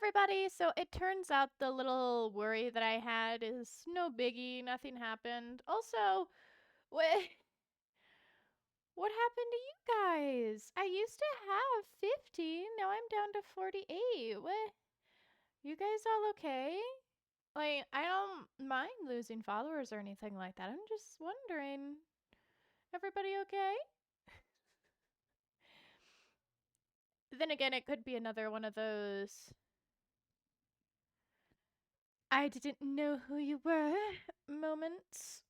everybody. So it turns out the little worry that I had is no biggie, nothing happened. Also, what what happened to you guys? I used to have 50, now I'm down to 48. What? You guys all okay? Like, I don't mind losing followers or anything like that. I'm just wondering. Everybody okay? Then again, it could be another one of those I didn't know who you were moments.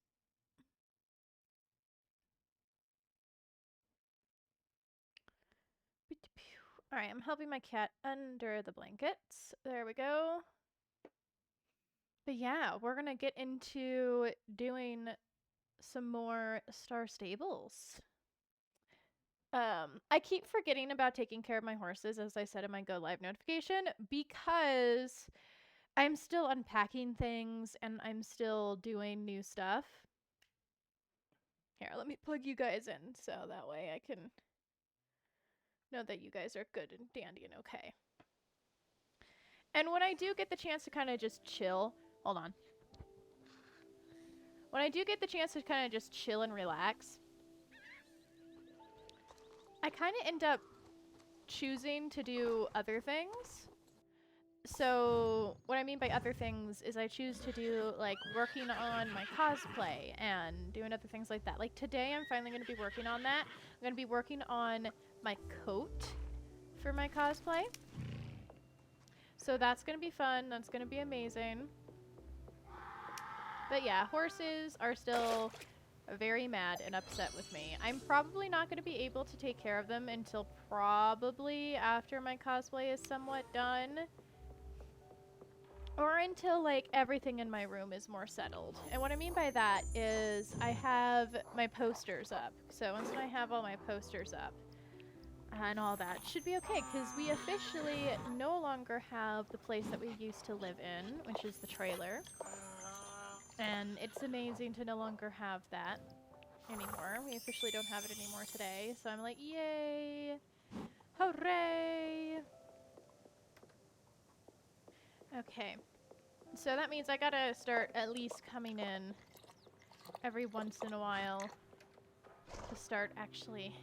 Alright, I'm helping my cat under the blankets. There we go. But yeah, we're gonna get into doing some more Star Stables. I keep forgetting about taking care of my horses, as I said in my go live notification, because I'm still unpacking things and I'm still doing new stuff. Here, let me plug you guys in so that way I can know that you guys are good and dandy and okay. And when I do get the chance to kind of just chill, hold on. When I do get the chance to kind of just chill and relax, I kind of end up choosing to do other things. So what I mean by other things is I choose to do like working on my cosplay and doing other things like that. Like today I'm finally going to be working on that. I'm going to be working on my coat for my cosplay. So that's going to be fun. That's going to be amazing. But yeah, horses are still very mad and upset with me. I'm probably not going to be able to take care of them until probably after my cosplay is somewhat done. Or until, like, everything in my room is more settled. And what I mean by that is I have my posters up. So once I have all my posters up and all that, should be okay. Because we officially no longer have the place that we used to live in, which is the trailer. And it's amazing to no longer have that anymore. We officially don't have it anymore today. So I'm like, yay! Hooray! Okay. So that means I gotta start at least coming in every once in a while to start actually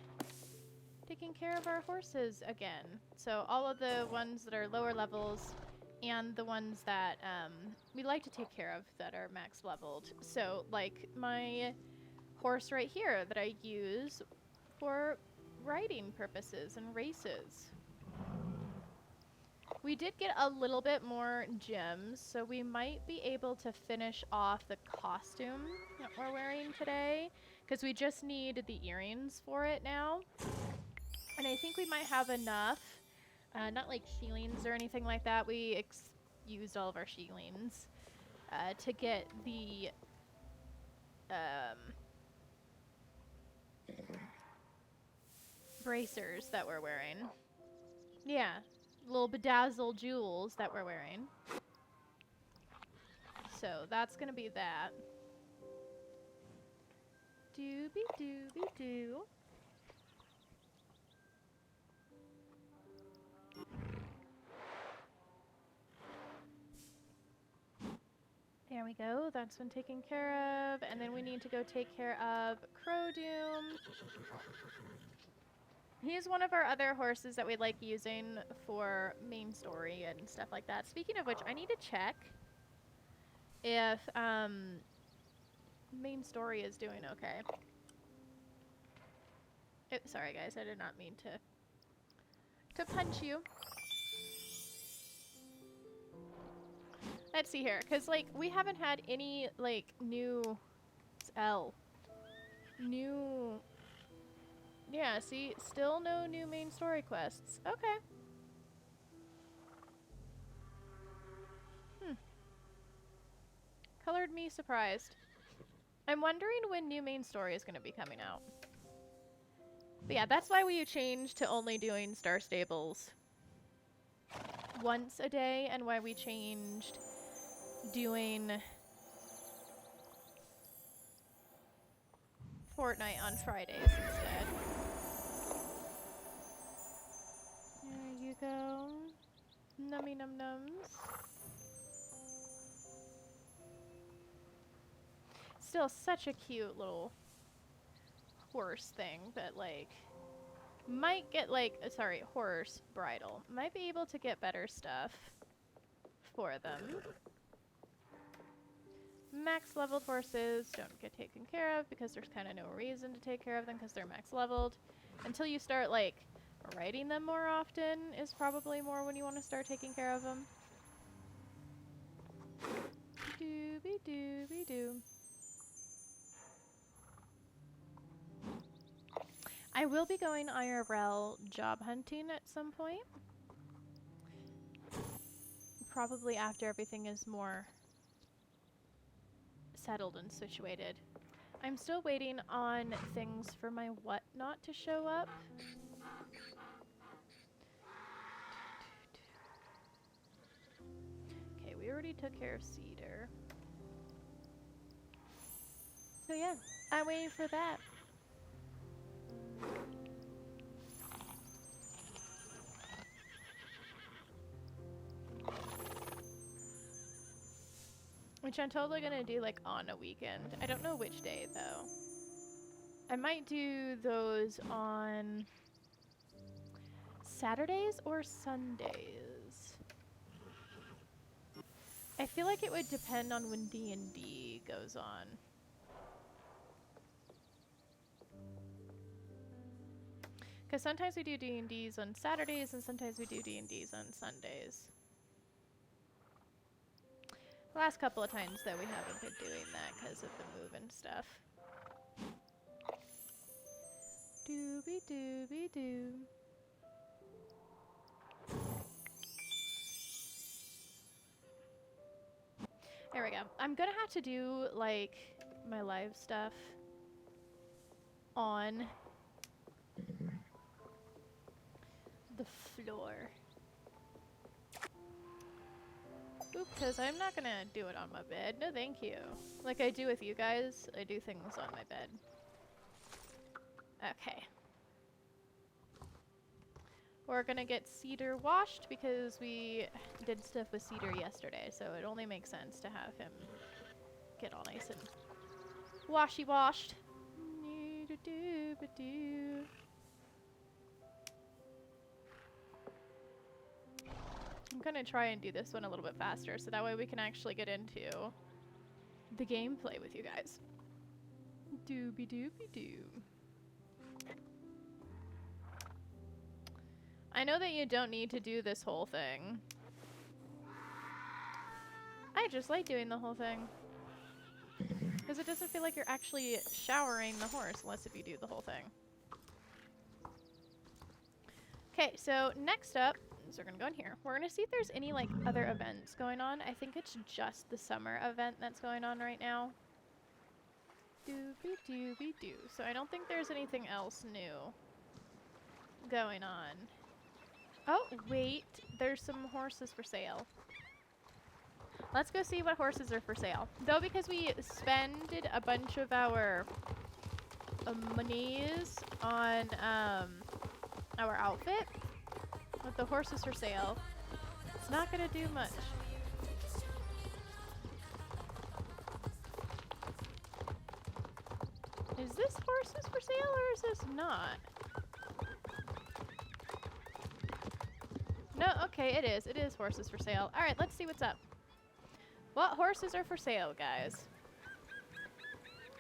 taking care of our horses again. So all of the ones that are lower levels and the ones that we like to take care of that are max leveled. So like my horse right here that I use for riding purposes and races. We did get a little bit more gems, so we might be able to finish off the costume that we're wearing today, because we just need the earrings for it now. And I think we might have enough, not like shillings or anything like that. We used all of our shillings to get the bracers that we're wearing. Yeah, little bedazzled jewels that we're wearing. So that's gonna be that. Doobie doobie doo. There we go. That's been taken care of. And then we need to go take care of Crowdoom. He's one of our other horses that we like using for main story and stuff like that. Speaking of which, I need to check if main story is doing okay. Sorry guys, I did not mean to punch you. Let's see here, because like we haven't had any like new yeah, see, still no new main story quests. Okay. Colored me surprised. I'm wondering when new main story is going to be coming out. But yeah, that's why we changed to only doing Star Stables once a day, and why we changed doing Fortnite on Fridays instead. There you go. Nummy num-nums. Still such a cute little horse thing, but like might get like sorry, horse bridle. Might be able to get better stuff for them. Max leveled horses don't get taken care of because there's kind of no reason to take care of them because they're max leveled. Until you start like riding them more often is probably more when you want to start taking care of them. Doobie doobie doo. I will be going IRL job hunting at some point. Probably after everything is more settled and situated. I'm still waiting on things for my whatnot to show up. Okay, we already took care of Cedar. So yeah, I'm waiting for that. Which I'm totally gonna do like on a weekend. I don't know which day though. I might do those on Saturdays or Sundays. I feel like it would depend on when D&D goes on. Because sometimes we do D&Ds on Saturdays and sometimes we do D&Ds on Sundays. The last couple of times though we haven't been doing that because of the move and stuff. Doobie doobie doo. There we go. I'm gonna have to do like my live stuff on the floor. Oop, because I'm not gonna do it on my bed. No thank you. Like I do with you guys, I do things on my bed. Okay. We're gonna get Cedar washed because we did stuff with Cedar yesterday, so it only makes sense to have him get all nice and washy washed. I'm gonna try and do this one a little bit faster so that way we can actually get into the gameplay with you guys. Doobie doobie doo. I know that you don't need to do this whole thing. I just like doing the whole thing. Because it doesn't feel like you're actually showering the horse unless if you do the whole thing. Okay, so next up, so we're going to go in here. We're going to see if there's any like other events going on. I think it's just the summer event that's going on right now. Doobie doobie doo. So I don't think there's anything else new going on. Oh, wait. There's some horses for sale. Let's go see what horses are for sale. Though, because we spended a bunch of our monies on our outfit with the horses for sale, it's not going to do much. Is this horses for sale or is this not? No, okay, it is. It is horses for sale. Alright, let's see what's up. What horses are for sale, guys?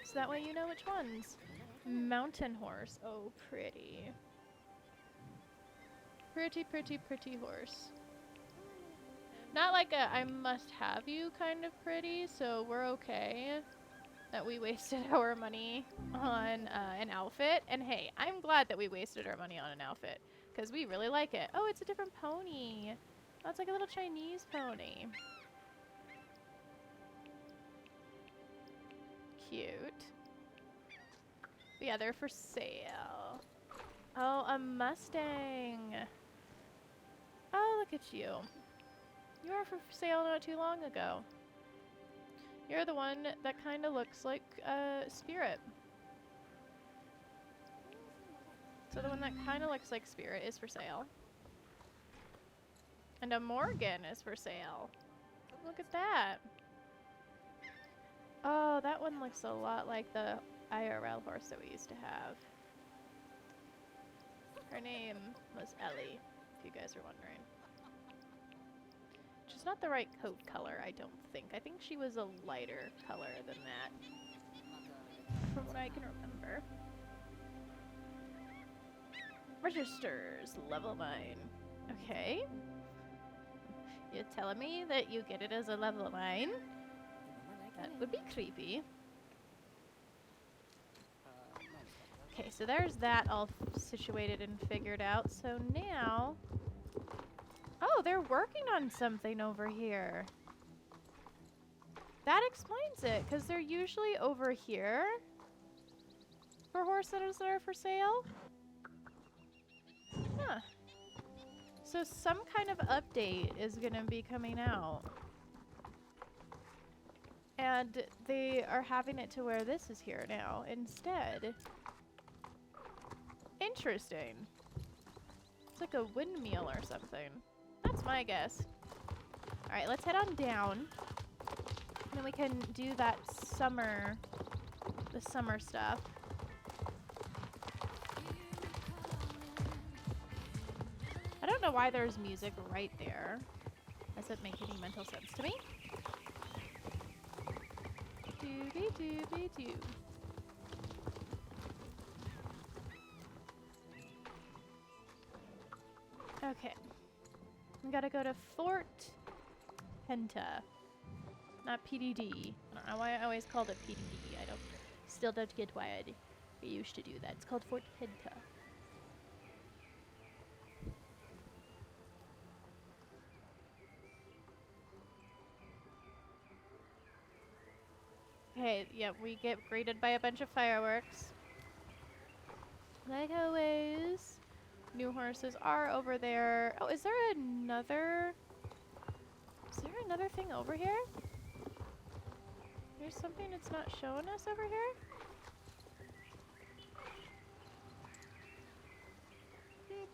So that way you know which ones. Mountain horse. Oh, pretty. Pretty, pretty, pretty horse. Not like a I must have you kind of pretty, so we're okay that we wasted our money on an outfit. And hey, I'm glad that we wasted our money on an outfit. Because we really like it. Oh, it's a different pony. Oh, it's like a little Chinese pony. Cute. But yeah, they're for sale. Oh, a Mustang. Oh, look at you. You were for sale not too long ago. You're the one that kind of looks like Spirit. So the one that kind of looks like Spirit is for sale. And a Morgan is for sale. Look at that. Oh, that one looks a lot like the IRL horse that we used to have. Her name was Ellie, if you guys are wondering. She's not the right coat color, I don't think. I think she was a lighter color than that, from what I can remember. Registers, level 9. Okay. You're telling me that you get it as a level 9? That would be creepy. Okay, so there's that all situated and figured out. So now... Oh, they're working on something over here. That explains it, because they're usually over here for horses that are for sale. Huh. So some kind of update is going to be coming out. And they are having it to where this is here now instead. Interesting. It's like a windmill or something. That's my guess. Alright, let's head on down. And then we can do that summer, the summer stuff. I don't know why there's music right there. Doesn't make any mental sense to me. Doobie-doobie-doo. Okay. We gotta go to Fort Penta. Not PDD. I don't know why I always called it PDD. Still don't get why we used to do that. It's called Fort Penta. Okay, yeah, we get greeted by a bunch of fireworks. Like always. New horses are over there. Oh, is there another... Is there another thing over here? There's something it's not showing us over here?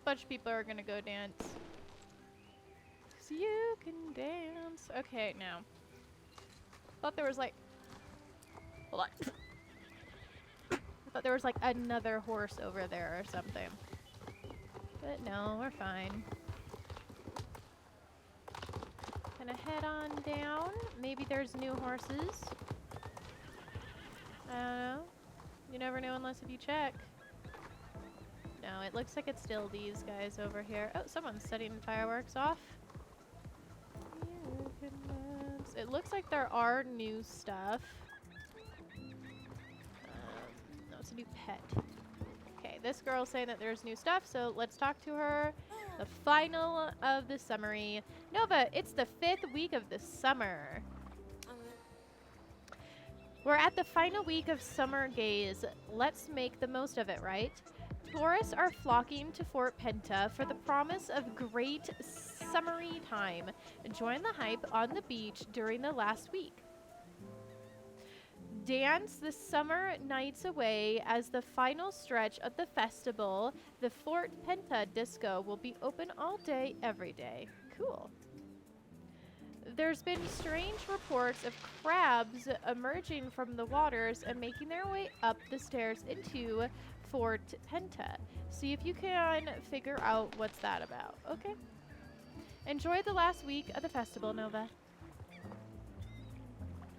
Bunch of people are gonna go dance. 'Cause you can dance. Okay, now. Thought there was like... Hold on. I thought there was like another horse over there or something. But no, we're fine. Gonna head on down. Maybe there's new horses. I don't know. You never know unless if you check. No, it looks like it's still these guys over here. Oh, someone's setting fireworks off. It looks like there are new stuff. No, it's a new pet. Okay, this girl's saying that there's new stuff, so let's talk to her. The final of the summary. Nova, it's the 5th week of the summer. We're at the final week of summer gaze. Let's make the most of it, right? Tourists are flocking to Fort Penta for the promise of great summery time. Join the hype on the beach during the last week. Dance the summer nights away as the final stretch of the festival. The Fort Penta Disco will be open all day, every day. Cool. There's been strange reports of crabs emerging from the waters and making their way up the stairs into Fort Penta. See if you can figure out what's that about. Okay. Enjoy the last week of the festival, Nova.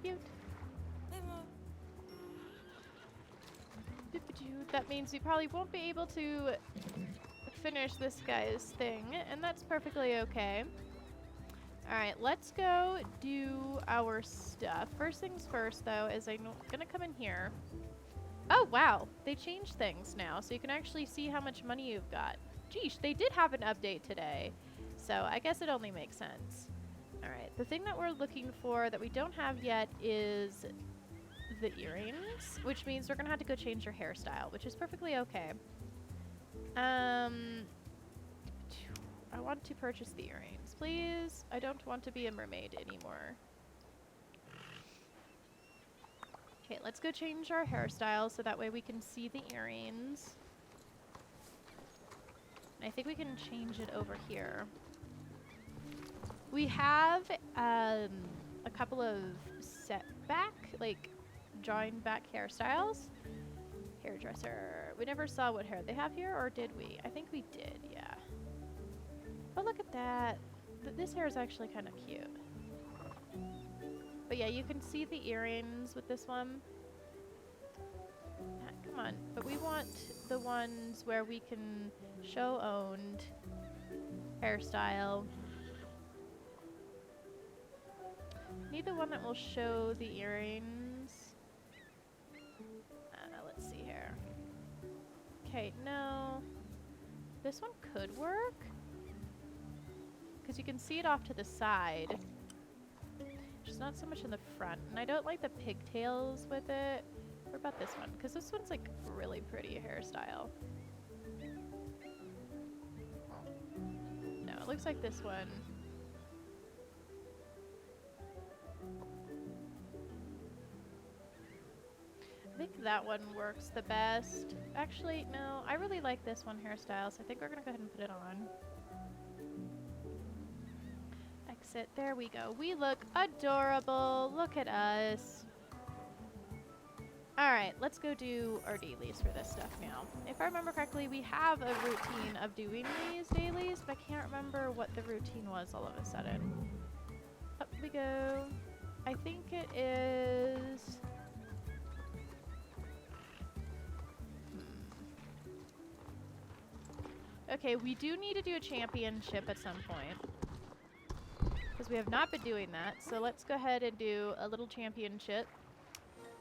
Cute. That means we probably won't be able to finish this guy's thing, and that's perfectly okay. Alright, let's go do our stuff. First things first, though, is I'm gonna come in here. Oh, wow. They changed things now, so you can actually see how much money you've got. Geesh, they did have an update today, so I guess it only makes sense. Alright, the thing that we're looking for that we don't have yet is the earrings, which means we're gonna have to go change your hairstyle, which is perfectly okay. I want to purchase the earrings, please. I don't want to be a mermaid anymore. Okay, let's go change our hairstyle so that way we can see the earrings. And I think we can change it over here. We have a couple of setback, like drawing back hairstyles. Hairdresser. We never saw what hair they have here, or did we? I think we did, yeah. Oh, look at that. This hair is actually kind of cute. But yeah, you can see the earrings with this one. Come on. But we want the ones where we can show owned hairstyle. Need the one that will show the earrings. Let's see here. Okay, no. This one could work. Because you can see it off to the side. Just not so much in the front. And I don't like the pigtails with it. What about this one? Because this one's like really pretty hairstyle. No, it looks like this one. I think that one works the best. Actually, no, I really like this one hairstyle, so I think we're gonna go ahead and put it on. Exit, there we go. We look adorable. Look at us. Alright, let's go do our dailies for this stuff now. If I remember correctly, we have a routine of doing these dailies, but I can't remember what the routine was all of a sudden. Up we go. I think it is... Okay, we do need to do a championship at some point. Because we have not been doing that. So let's go ahead and do a little championship.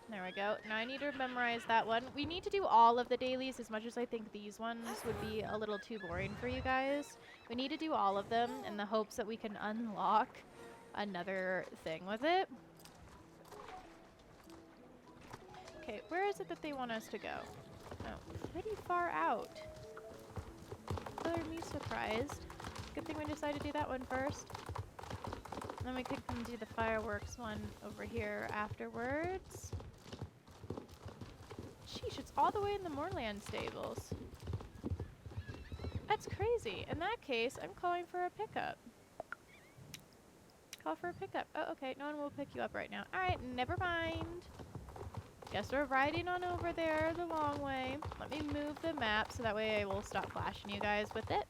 There we go. Now I need to memorize that one. We need to do all of the dailies as much as I think these ones would be a little too boring for you guys. We need to do all of them in the hopes that we can unlock another thing with it. Okay, where is it that they want us to go? Oh, pretty far out. Color me surprised. Good thing we decided to do that one first. And then we could come do the fireworks one over here afterwards. Sheesh, it's all the way in the Moorland stables. That's crazy. In that case, I'm calling for a pickup. Call for a pickup. Oh, okay. No one will pick you up right now. Alright, never mind. Guess we're riding on over there the long way. Let me move the map so that way I will stop flashing you guys with it.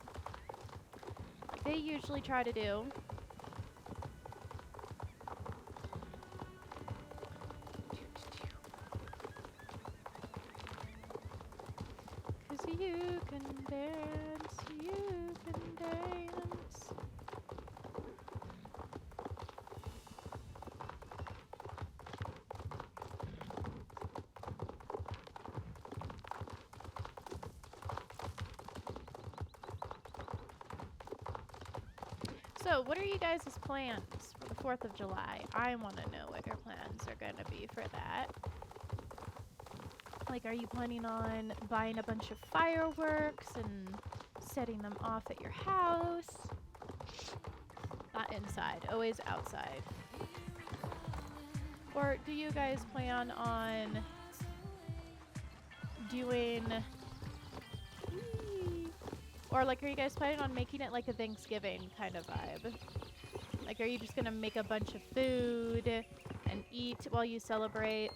Like they usually try to do. Cause you can dance, you can dance. So, what are you guys' plans for the 4th of July? I want to know what your plans are going to be for that. Like, are you planning on buying a bunch of fireworks and setting them off at your house? Not inside, always outside. Or do you guys plan on doing... Or, like, are you guys planning on making it like a Thanksgiving kind of vibe? Like, are you just gonna make a bunch of food and eat while you celebrate?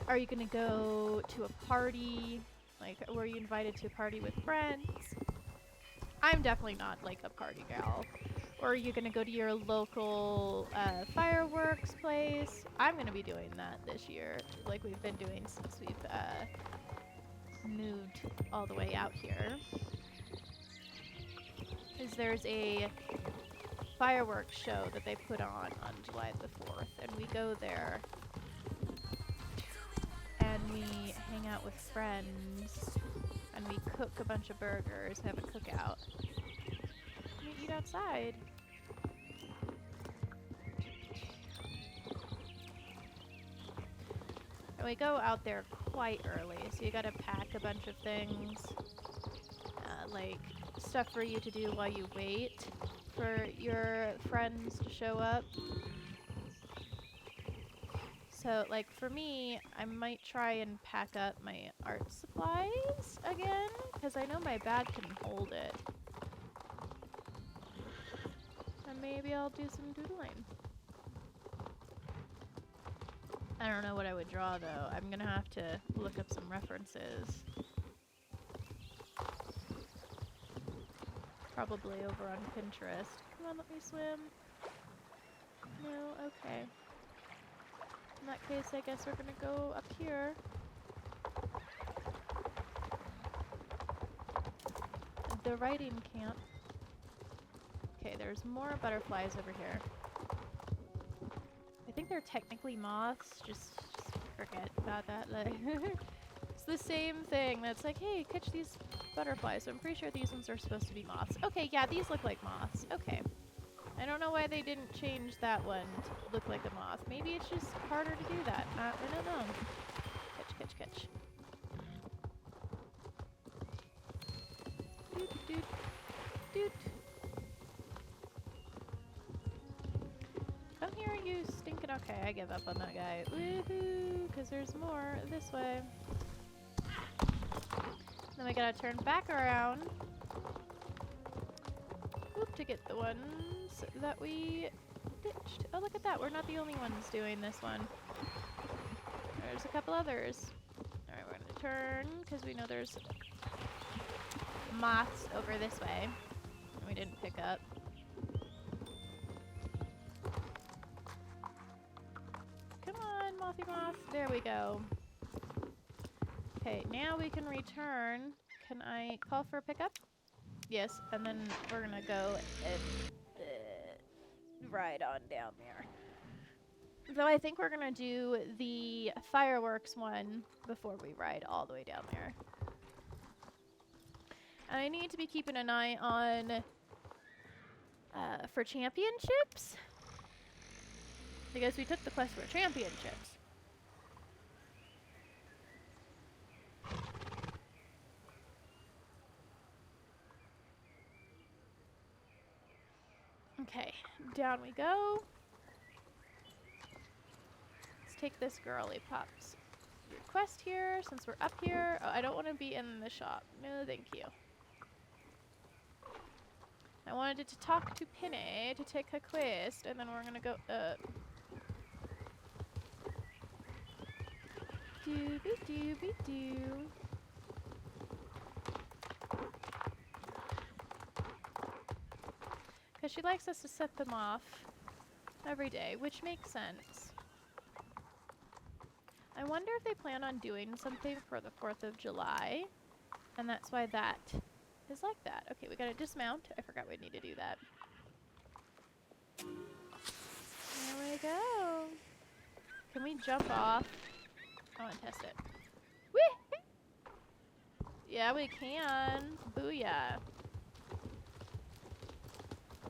Are you gonna go to a party? Like, were you invited to a party with friends? I'm definitely not, like, a party gal. Or are you gonna go to your local fireworks place? I'm gonna be doing that this year, like we've been doing since we've moved all the way out here. Is there's a fireworks show that they put on July the 4th, and we go there and we hang out with friends and we cook a bunch of burgers, have a cookout, and we eat outside. And we go out there quite early, so you gotta pack a bunch of things, like stuff for you to do while you wait for your friends to show up. So, like, for me, I might try and pack up my art supplies again, because I know my bag can hold it. maybe I'll do some doodling. I don't know what I would draw though. I'm gonna have to look up some references. Probably over on Pinterest. Come on, let me swim. No, okay. In that case, I guess we're gonna go up here. The writing camp. Okay, there's more butterflies over here. I think they're technically moths. Just forget about that. Like, it's the same thing. That's like, hey, catch these butterflies. So I'm pretty sure these ones are supposed to be moths. Okay, yeah, these look like moths. Okay. I don't know why they didn't change that one to look like a moth. Maybe it's just harder to do that. I don't know. Catch, catch, catch. Doot, doot, doot. Come here, you stinking. Okay, I give up on that guy. Woohoo! Because there's more this way. Then we gotta turn back around. Oop, to get the ones that we ditched. Oh, look at that. We're not the only ones doing this one. There's a couple others. Alright, we're gonna turn because we know there's moths over this way. We didn't pick up. Come on, mothy moth. There we go. Okay, now we can return. Can I call for a pickup? Yes, and then we're gonna go and ride on down there. Though I think we're gonna do the fireworks one before we ride all the way down there. And I need to be keeping an eye on for championships. Because we took the quest for championships. Okay, down we go. Let's take this girly pop's request here since we're up here. Oh, I don't want to be in the shop. No, thank you. I wanted to talk to Pinay to take her quest, and then we're gonna go up. Doobie doobie doo. Because she likes us to set them off every day, which makes sense. I wonder if they plan on doing something for the 4th of July, and that's why that is like that. Okay, we gotta dismount. I forgot we need to do that. There we go. Can we jump off? I want to test it. Whee! Yeah, we can. Booyah.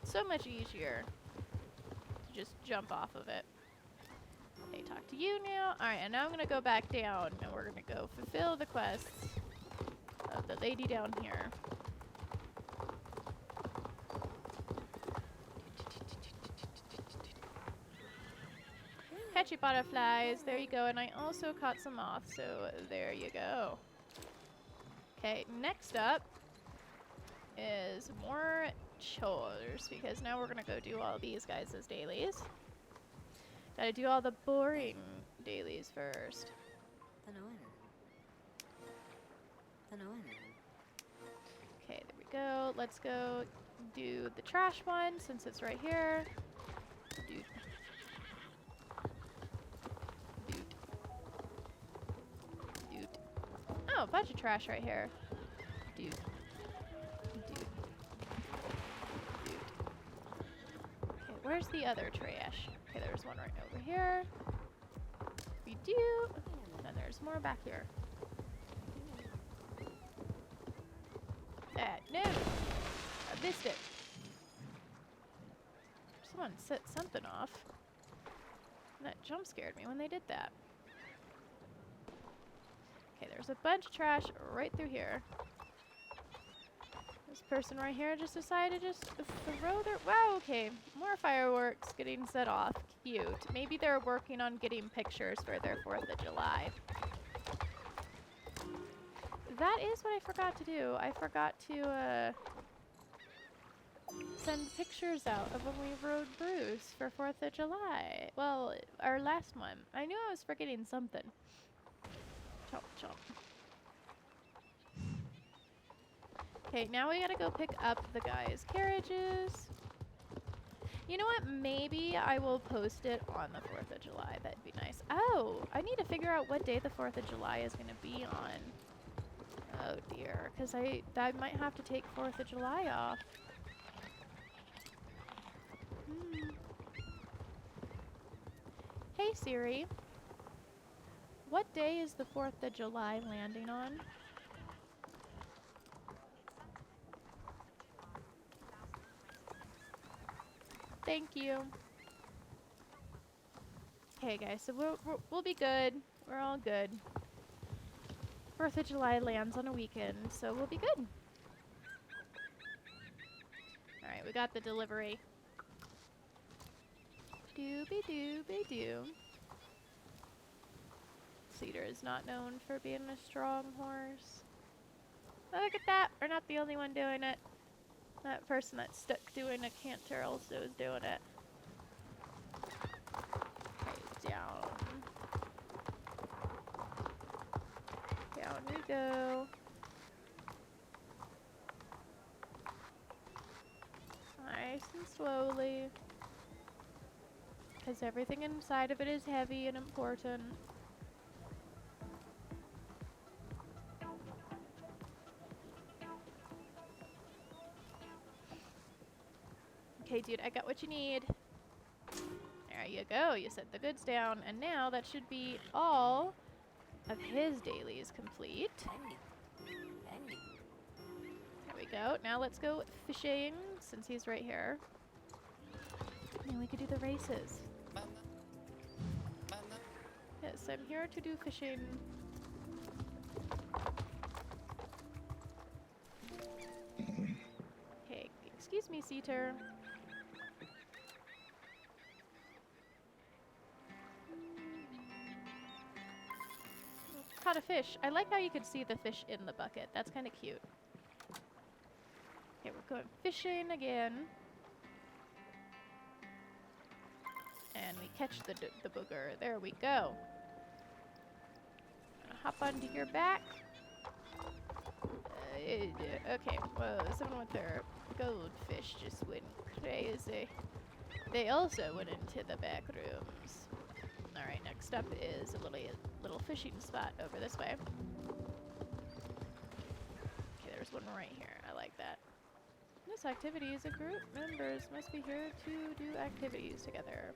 So much easier to just jump off of it. Okay, talk to you now. Alright, and now I'm going to go back down, and we're going to go fulfill the quests of the lady down here. Catchy butterflies. There you go. And I also caught some moths, so there you go. Okay, next up is more chores, because now we're gonna go do all these guys as dailies. Gotta do all the boring dailies first. Okay, there we go. Let's go do the trash one since it's right here. Dude. Dude. Oh, a bunch of trash right here. Dude. Where's the other trash? Okay, there's one right over here. We do. And there's more back here. No! I missed it. Someone set something off. And that jump scared me when they did that. Okay, there's a bunch of trash right through here. This person right here just decided to just throw their... Wow, okay. More fireworks getting set off. Cute. Maybe they're working on getting pictures for their 4th of July. That is what I forgot to do. I forgot to send pictures out of when we rode Bruce for 4th of July. Well, our last one. I knew I was forgetting something. Chomp, chomp. Okay, now we gotta go pick up the guys' carriages. You know what? Maybe I will post it on the 4th of July. That'd be nice. Oh, I need to figure out what day the 4th of July is gonna be on. Oh dear, because I might have to take 4th of July off. Hey Siri, what day is the 4th of July landing on? Thank you. Okay guys, so we'll be good. We're all good. 4th of July lands on a weekend, so we'll be good. Alright, we got the delivery. Dooby dooby doo. Cedar is not known for being a strong horse. Oh, look at that! We're not the only one doing it. That person that's stuck doing a canter also is doing it. Okay, down. Down we go. Nice and slowly. Because everything inside of it is heavy and important. Okay, dude, I got what you need. There you go. You set the goods down. And now that should be all of his dailies complete. There we go. Now let's go fishing, since he's right here. And we could do the races. Yes, I'm here to do fishing. Okay, excuse me, Seater. Caught a fish. I like how you could see the fish in the bucket. That's kind of cute. Okay, we're going fishing again. And we catch the booger. There we go. Hop onto your back. Okay, well, someone with their goldfish just went crazy. They also went into the back rooms. Alright, next up is a little fishing spot over this way. Okay, there's one right here. I like that. This activity is a group. Members must be here to do activities together.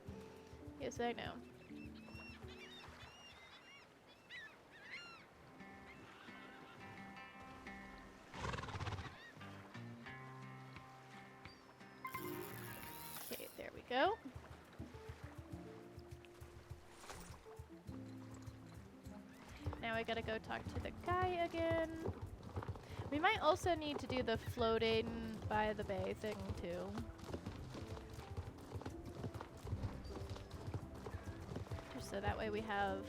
Yes, I know. Okay, there we go. Now I gotta go talk to the guy again. We might also need to do the floating by the bay thing too. Just so that way we have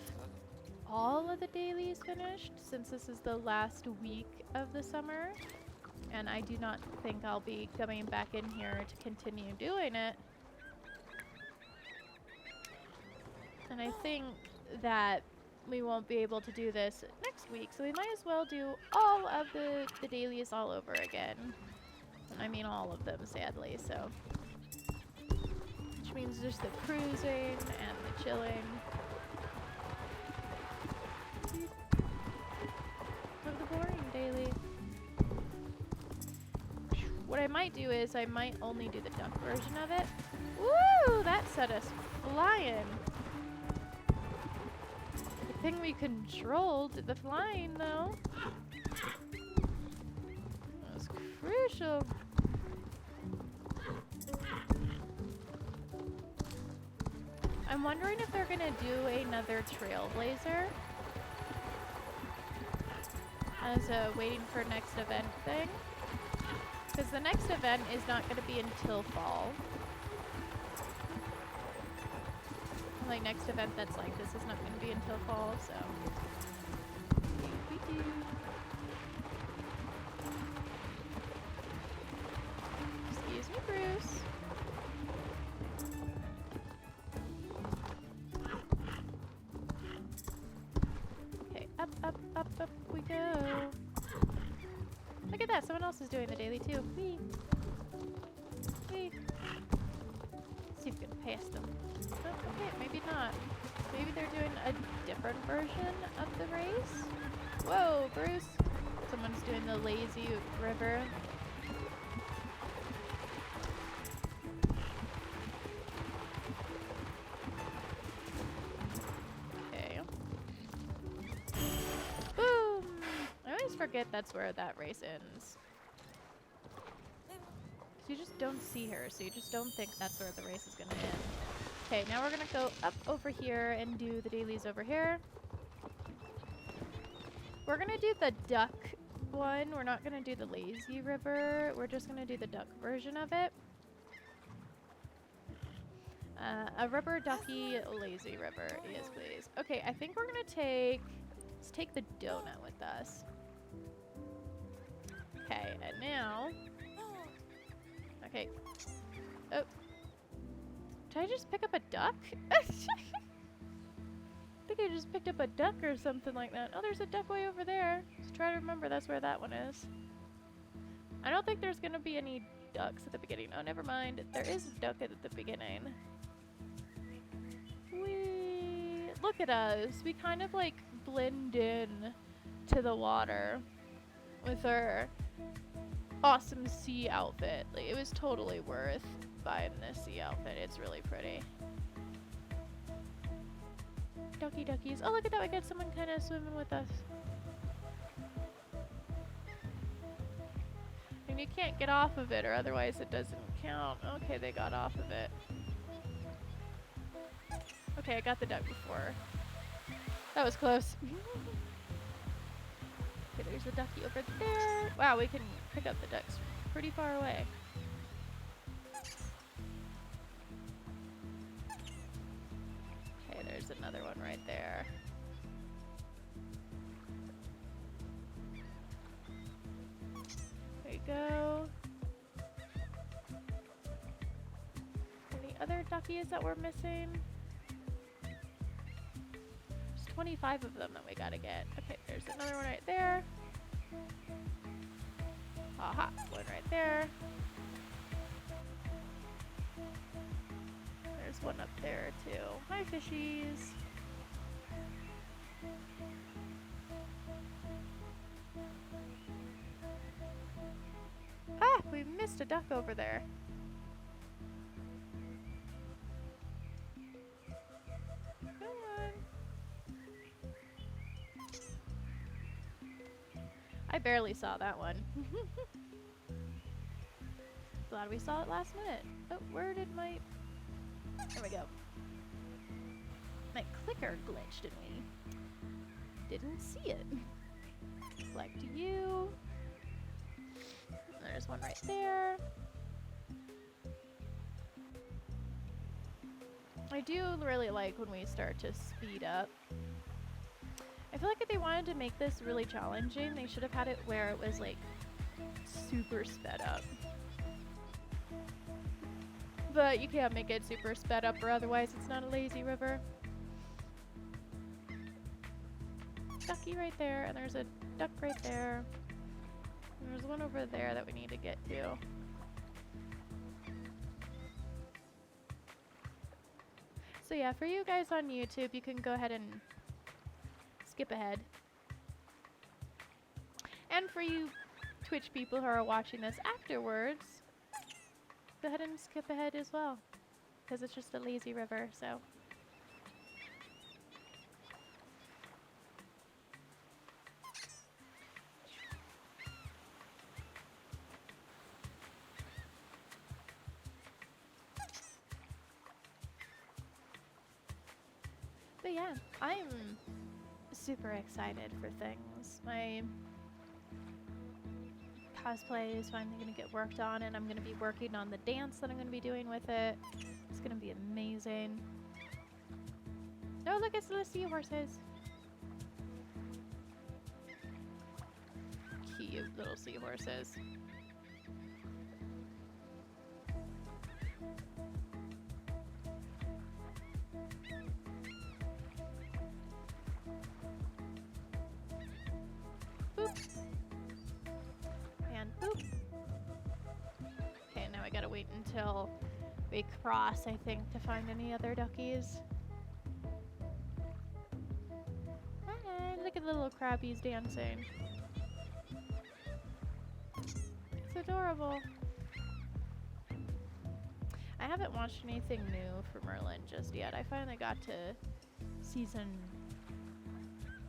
all of the dailies finished, since this is the last week of the summer. And I do not think I'll be coming back in here to continue doing it. And I think that we won't be able to do this next week, so we might as well do all of the dailies all over again. I mean all of them, sadly, so. Which means just the cruising and the chilling. Of the boring daily. What I might do is I might only do the duck version of it. Woo! That set us flying. The thing we controlled the flying, though. That was crucial. I'm wondering if they're gonna do another Trailblazer as a waiting for next event thing. Because the next event is not going to be until fall. Like, next event that's like this is not going to be until fall, so. Excuse me, Bruce. that, someone else is doing the daily too. Whee! Whee! See if we can paste them. Oh, okay, maybe not. Maybe they're doing a different version of the race? Whoa, Bruce! Someone's doing the lazy river. Okay. Boom! I always forget that's where that race ends. You just don't see her, so you just don't think that's where the race is gonna end. Okay, now we're gonna go up over here and do the dailies over here. We're gonna do the duck one. We're not gonna do the lazy river. We're just gonna do the duck version of it. A rubber ducky lazy river. Yes, please. Okay, I think we're gonna let's take the donut with us. Okay, and now... Okay. Oh. Did I just pick up a duck? I think I just picked up a duck or something like that. Oh, there's a duck way over there. Just try to remember that's where that one is. I don't think there's gonna be any ducks at the beginning. Oh, never mind. There is a duck at the beginning. Whee! Look at us. We kind of like blend in to the water with our awesome sea outfit. Like, it was totally worth buying this sea outfit. It's really pretty. Ducky duckies. Oh, look at that. We got someone kind of swimming with us. And you can't get off of it or otherwise it doesn't count. Okay, they got off of it. Okay, I got the duck before. That was close. Okay, there's a ducky over there. Wow, we can pick up the ducks pretty far away. Okay, there's another one right there. There you go. Any other duckies that we're missing? There's 25 of them that we gotta get. Okay, there's another one right there. Aha, one right there. There's one up there too. Hi, fishies. Ah, we missed a duck over there. Come on. I barely saw that one. Glad we saw it last minute. Oh, where did my... There we go. My clicker glitched and we didn't see it. Select you. There's one right there. I do really like when we start to speed up. I feel like if they wanted to make this really challenging, they should have had it where it was like super sped up. But you can't make it super sped up or otherwise it's not a lazy river. Ducky right there, and there's a duck right there. And there's one over there that we need to get to. So yeah, for you guys on YouTube, you can go ahead and skip ahead. And for you Twitch people who are watching this afterwards, go ahead and skip ahead as well, because it's just a lazy river, so. But yeah, I'm super excited for things. My cosplay is finally going to get worked on, and I'm going to be working on the dance that I'm going to be doing with it. It's going to be amazing. Oh, look, it's the seahorses. Cute little seahorses. wait until we cross, I think, to find any other duckies. Hi, look at the little crabbies dancing. It's adorable. I haven't watched anything new for Merlin just yet. I finally got to season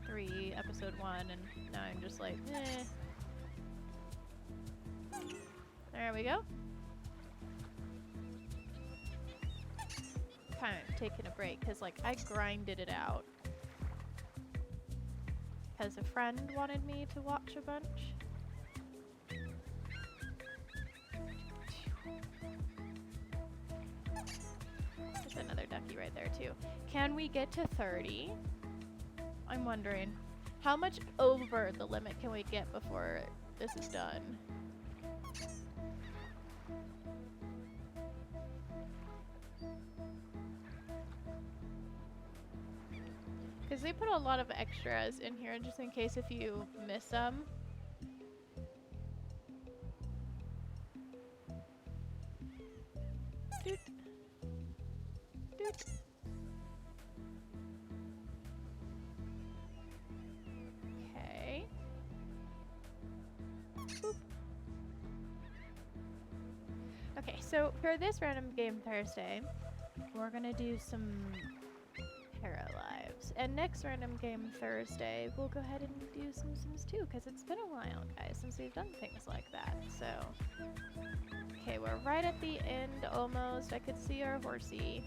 3, episode 1, and now I'm just like, eh. There we go. Kind of taking a break because, like, I grinded it out because a friend wanted me to watch a bunch. There's another ducky right there too. Can we get to 30? I'm wondering. How much over the limit can we get before this is done? Because they put a lot of extras in here just in case if you miss them. Doot. Doot. Okay. Boop. Okay, so for this random game Thursday, we're gonna do some Paralives. And next random game Thursday, we'll go ahead and do some Sims 2, because it's been a while, guys, since we've done things like that. So, okay, we're right at the end almost. I could see our horsey.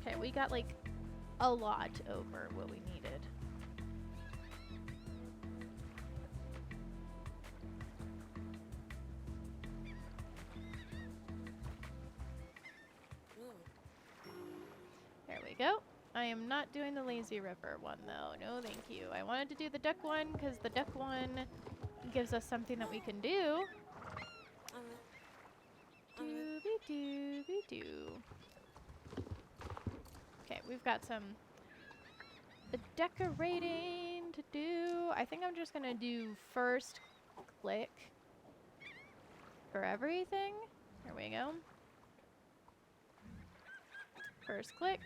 Okay, we got like a lot over what we needed. There we go. I am not doing the lazy river one though. No, thank you. I wanted to do the duck one because the duck one gives us something that we can do. Dooby-dooby-doo. Okay, we've got some decorating to do. I think I'm just gonna do first click for everything. There we go. First click.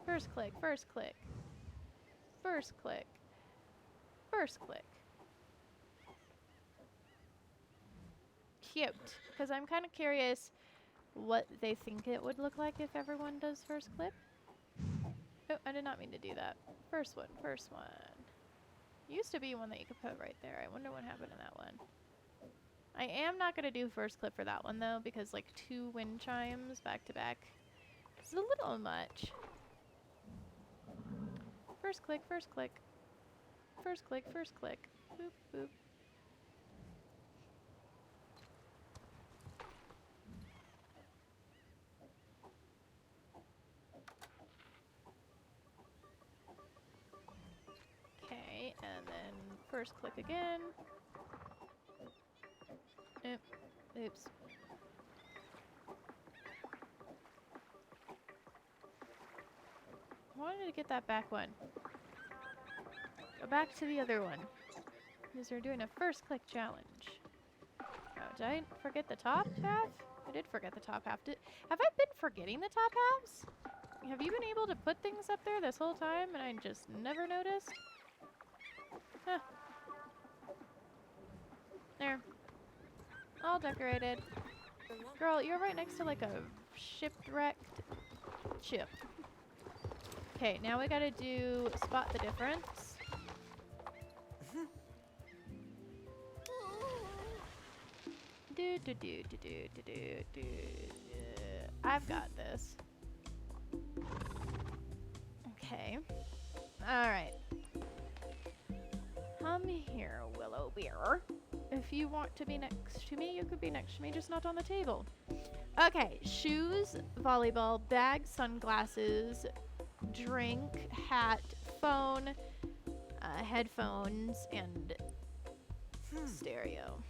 First click, first click. First click. First click. Cute. Because I'm kind of curious what they think it would look like if everyone does first clip. Oh, I did not mean to do that. First one, first one. Used to be one that you could put right there. I wonder what happened to that one. I am not going to do first clip for that one though, because like 2 wind chimes back to back is a little much. First click, first click. First click, first click. Boop, boop. Okay, and then first click again. Oops. I wanted to get that back one. Go back to the other one. Because we're doing a first click challenge. Oh, did I forget the top half? I did forget the top half. Have I been forgetting the top halves? Have you been able to put things up there this whole time and I just never noticed? Huh. There. All decorated. Girl, you're right next to like a shipwrecked ship. Okay, now we gotta do spot the difference. I've got this. Okay. Alright. Come here, Willow Bear. If you want to be next to me, you could be next to me, just not on the table. Okay, shoes, volleyball, bag, sunglasses, drink, hat, phone, headphones, and stereo.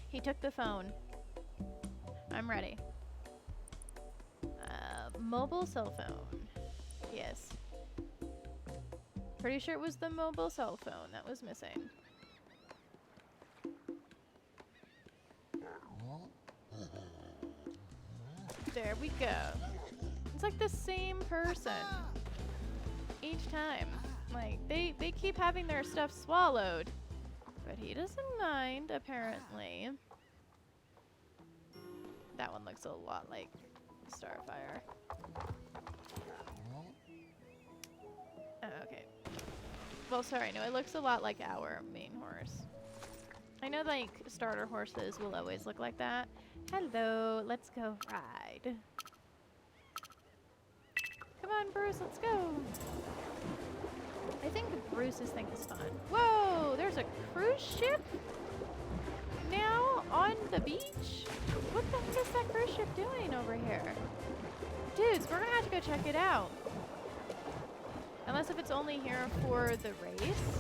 He took the phone. I'm ready. Mobile cell phone. Yes. Pretty sure it was the mobile cell phone that was missing. There we go. It's like the same person each time. Like, they keep having their stuff swallowed. But he doesn't mind, apparently. That one looks a lot like Starfire. Oh, okay. Well, sorry, no, it looks a lot like our main horse. I know, like, starter horses will always look like that. Hello, let's go ride. Come on, Bruce, let's go. I think Bruce's thing is fun. Whoa, there's a cruise ship now on the beach? What the heck is that cruise ship doing over here? Dudes, we're gonna have to go check it out. Unless if it's only here for the race.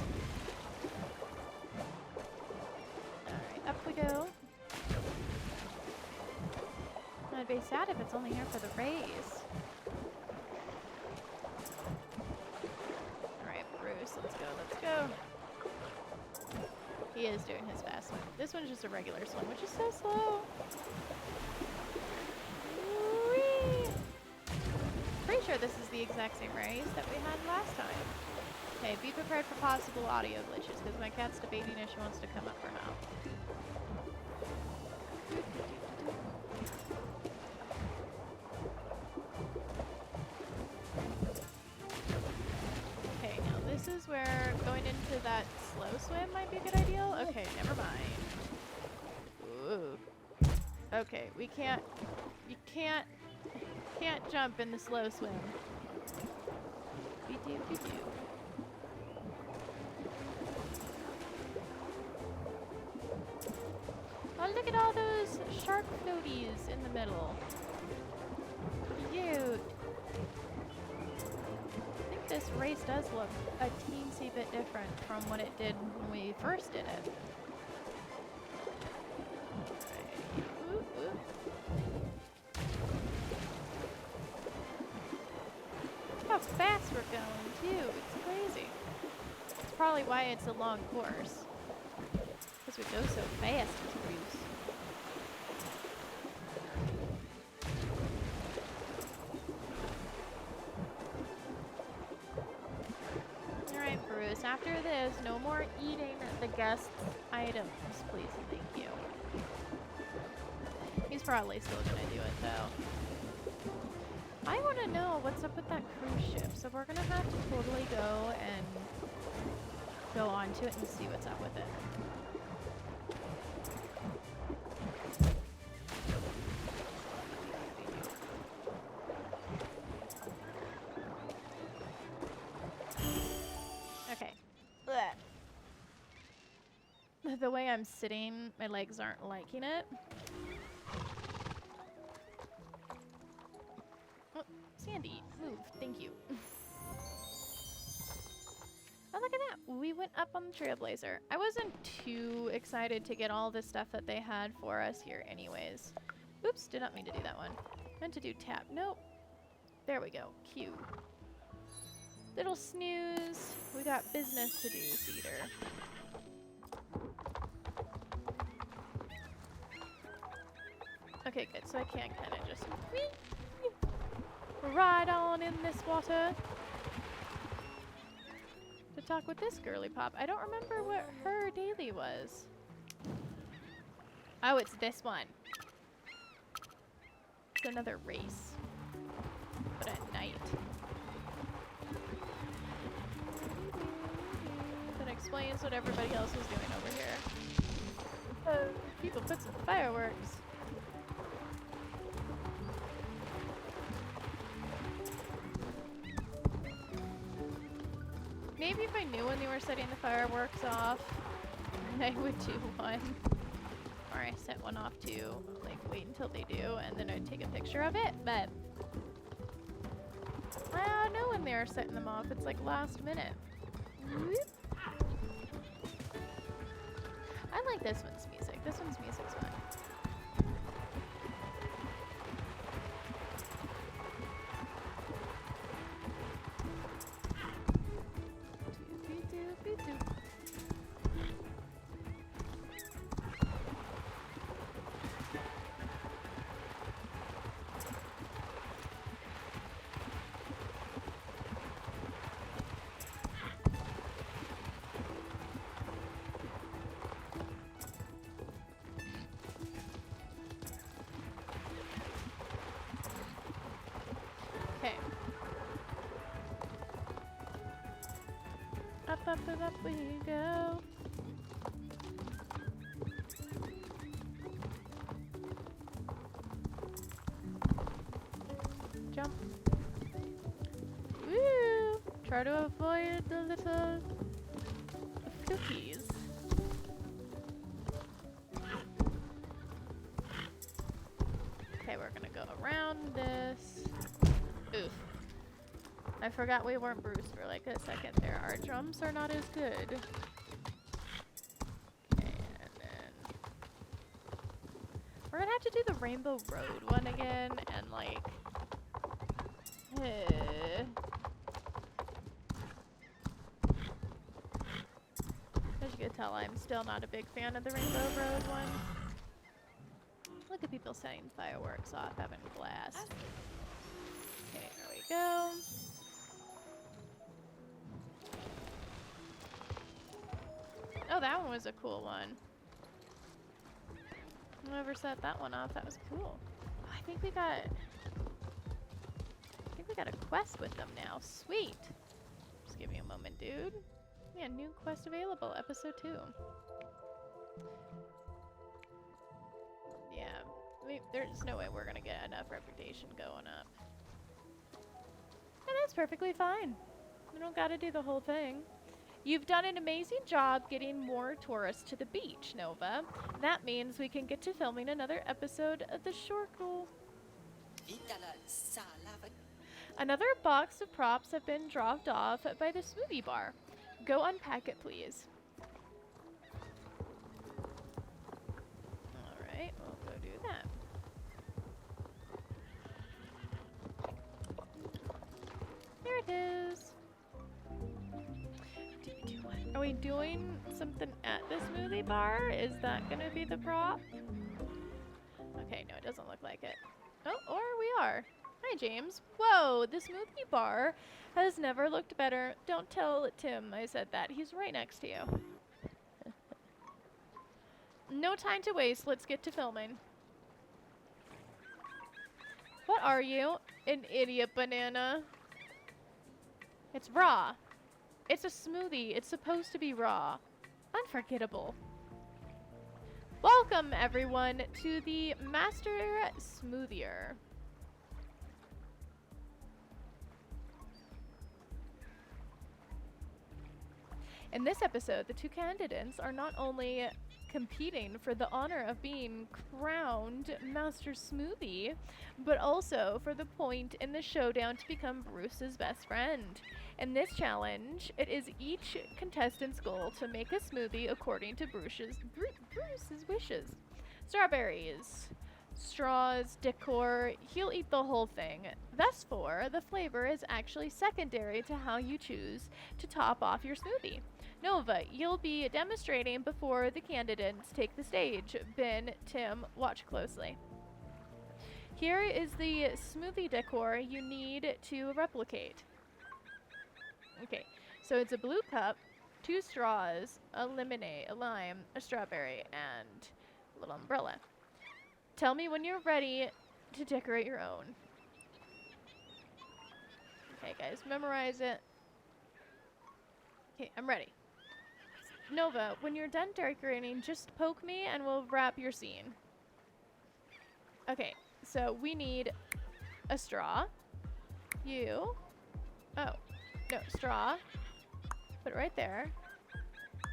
Alright, up we go. I'd be sad if it's only here for the race. Alright, Bruce, let's go, let's go. He is doing his fast swim. This one's just a regular swim, which is so slow. Whee! Pretty sure this is the exact same race that we had last time. Okay, be prepared for possible audio glitches, because my cat's debating if she wants to come up or not. Okay, now this is where going into that slow swim might be a good idea. Okay, never mind. Ooh. Okay, we can't... You can't jump in the slow swim. We do. Oh, look at all those shark floaties in the middle. Cute. I think this race does look a teensy bit different from what it did when we first did it. Right. Ooh, ooh. How fast we're going, too. It's crazy. It's probably why it's a long course. Because we go so fast as Bruce. Alright, Bruce. After this, no more eating the guests' items, please and thank you. He's probably still gonna do it, though. I want to know what's up with that cruise ship, so we're going to have to totally go and go onto it and see what's up with it. Okay. Blech. The way I'm sitting, my legs aren't liking it. Sandy, move. Thank you. Oh, look at that. We went up on the Trailblazer. I wasn't too excited to get all the stuff that they had for us here anyways. Oops, did not mean to do that one. Meant to do tap. Nope. There we go. Q. Little snooze. We got business to do, Cedar. Okay, good. So I can kind of just... ride on in this water to talk with this girly pop. I don't remember what her daily was. Oh, it's this one. It's another race, but at night. That explains what everybody else was doing over here. People put some fireworks. Maybe if I knew when they were setting the fireworks off, I would do one. Or I set one off to, like, wait until they do, and then I'd take a picture of it, but I don't know when they're setting them off. It's like last minute. Whoop. I like this one's music. This one's music's fun. and up we go. Jump. Woo! Try to avoid the little flukies. Okay, we're gonna go around this. Oof. I forgot we weren't bruised for like a second there. Our jumps are not as good. And then we're gonna have to do the Rainbow Road one again and like as you can tell, I'm still not a big fan of the Rainbow Road one. Look at people setting fireworks off, having a blast. Okay, there we go. Oh, that one was a cool one. Whoever set that one off, that was cool. Oh, I think we got a quest with them now. Sweet. Just give me a moment, dude. Yeah, new quest available, episode 2. Yeah, there's no way we're gonna get enough reputation going up. And that's perfectly fine. We don't gotta do the whole thing. You've done an amazing job getting more tourists to the beach, Nova. That means we can get to filming another episode of the Shorkle. Another box of props have been dropped off by the smoothie bar. Go unpack it, please. Alright, we'll go do that. There it is. Are we doing something at the smoothie bar? Is that gonna be the prop? Okay, no, it doesn't look like it. Oh, or we are. Hi, James. Whoa, the smoothie bar has never looked better. Don't tell Tim I said that. He's right next to you. No time to waste. Let's get to filming. What are you? An idiot banana. It's raw. It's a smoothie. It's supposed to be raw. Unforgettable. Welcome, everyone, to the Master Smoothier. In this episode, the two candidates are not only competing for the honor of being crowned Master Smoothie, but also for the point in the showdown to become Bruce's best friend. In this challenge, it is each contestant's goal to make a smoothie according to Bruce's wishes. Strawberries, straws, decor, he'll eat the whole thing. Thus far, the flavor is actually secondary to how you choose to top off your smoothie. Nova, you'll be demonstrating before the candidates take the stage. Ben, Tim, watch closely. Here is the smoothie decor you need to replicate. Okay, so it's a blue cup, 2 straws, a lemonade, a lime, a strawberry, and a little umbrella. Tell me when you're ready to decorate your own. Okay, guys, memorize it. Okay, I'm ready. Nova, when you're done decorating, just poke me and we'll wrap your scene. Okay, so we need a straw. You. Oh, no, straw. Put it right there.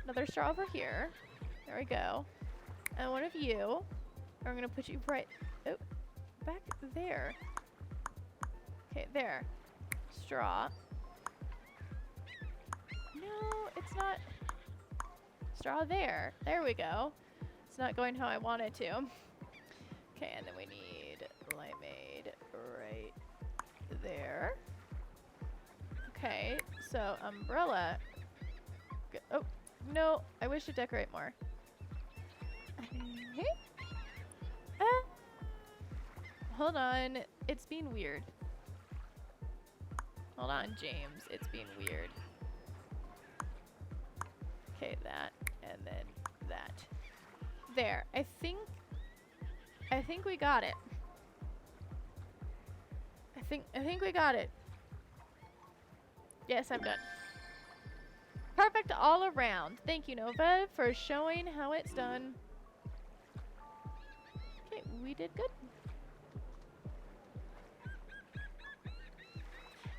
Another straw over here. There we go. And one of you. I'm going to put you right back there. Okay, there. Straw. No, it's not. Straw there. There we go. It's not going how I want it to. Okay, and then we need limeade right there. Okay, so umbrella. Oh, no, I wish to decorate more. Hold on, it's being weird. Hold on, James, it's being weird. Okay, that, and then that. There, I think we got it. I think we got it. Yes, I'm done. Perfect all around. Thank you, Nova, for showing how it's done. Okay, we did good.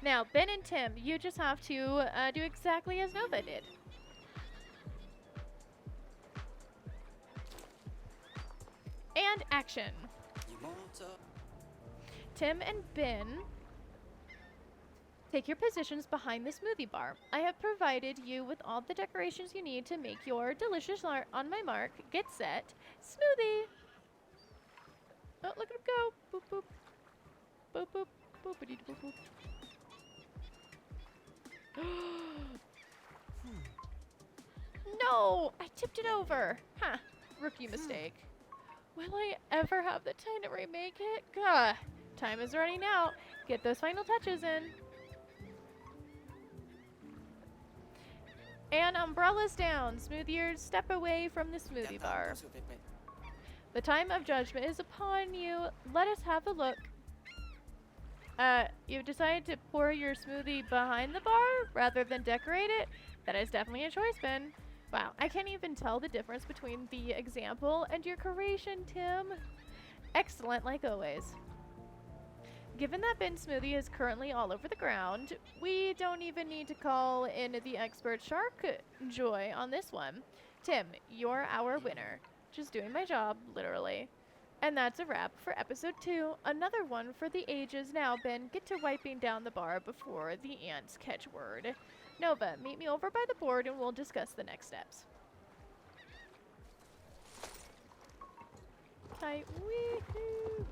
Now, Ben and Tim, you just have to do exactly as Nova did. And action. Tim and Ben, take your positions behind the smoothie bar. I have provided you with all the decorations you need to make your delicious art. On my mark, get set, smoothie. Oh, look at him go. Boop, boop. Boop, boop. Boopity boop, boop. No! I tipped it over. Huh. Rookie mistake. Will I ever have the time to remake it? Gah. Time is running out. Get those final touches in. And umbrellas down. Smoothiers, step away from the smoothie bar. The time of judgment is upon you. Let us have a look. You've decided to pour your smoothie behind the bar rather than decorate it? That is definitely a choice, Ben. Wow, I can't even tell the difference between the example and your creation, Tim. Excellent, like always. Given that Ben's smoothie is currently all over the ground, we don't even need to call in the expert shark Joy on this one. Tim, you're our winner. Just doing my job, literally. And that's a wrap for episode 2. Another one for the ages. Now, Ben, get to wiping down the bar before the ants catch word. Nova, meet me over by the board and we'll discuss the next steps. Hi, woohoo!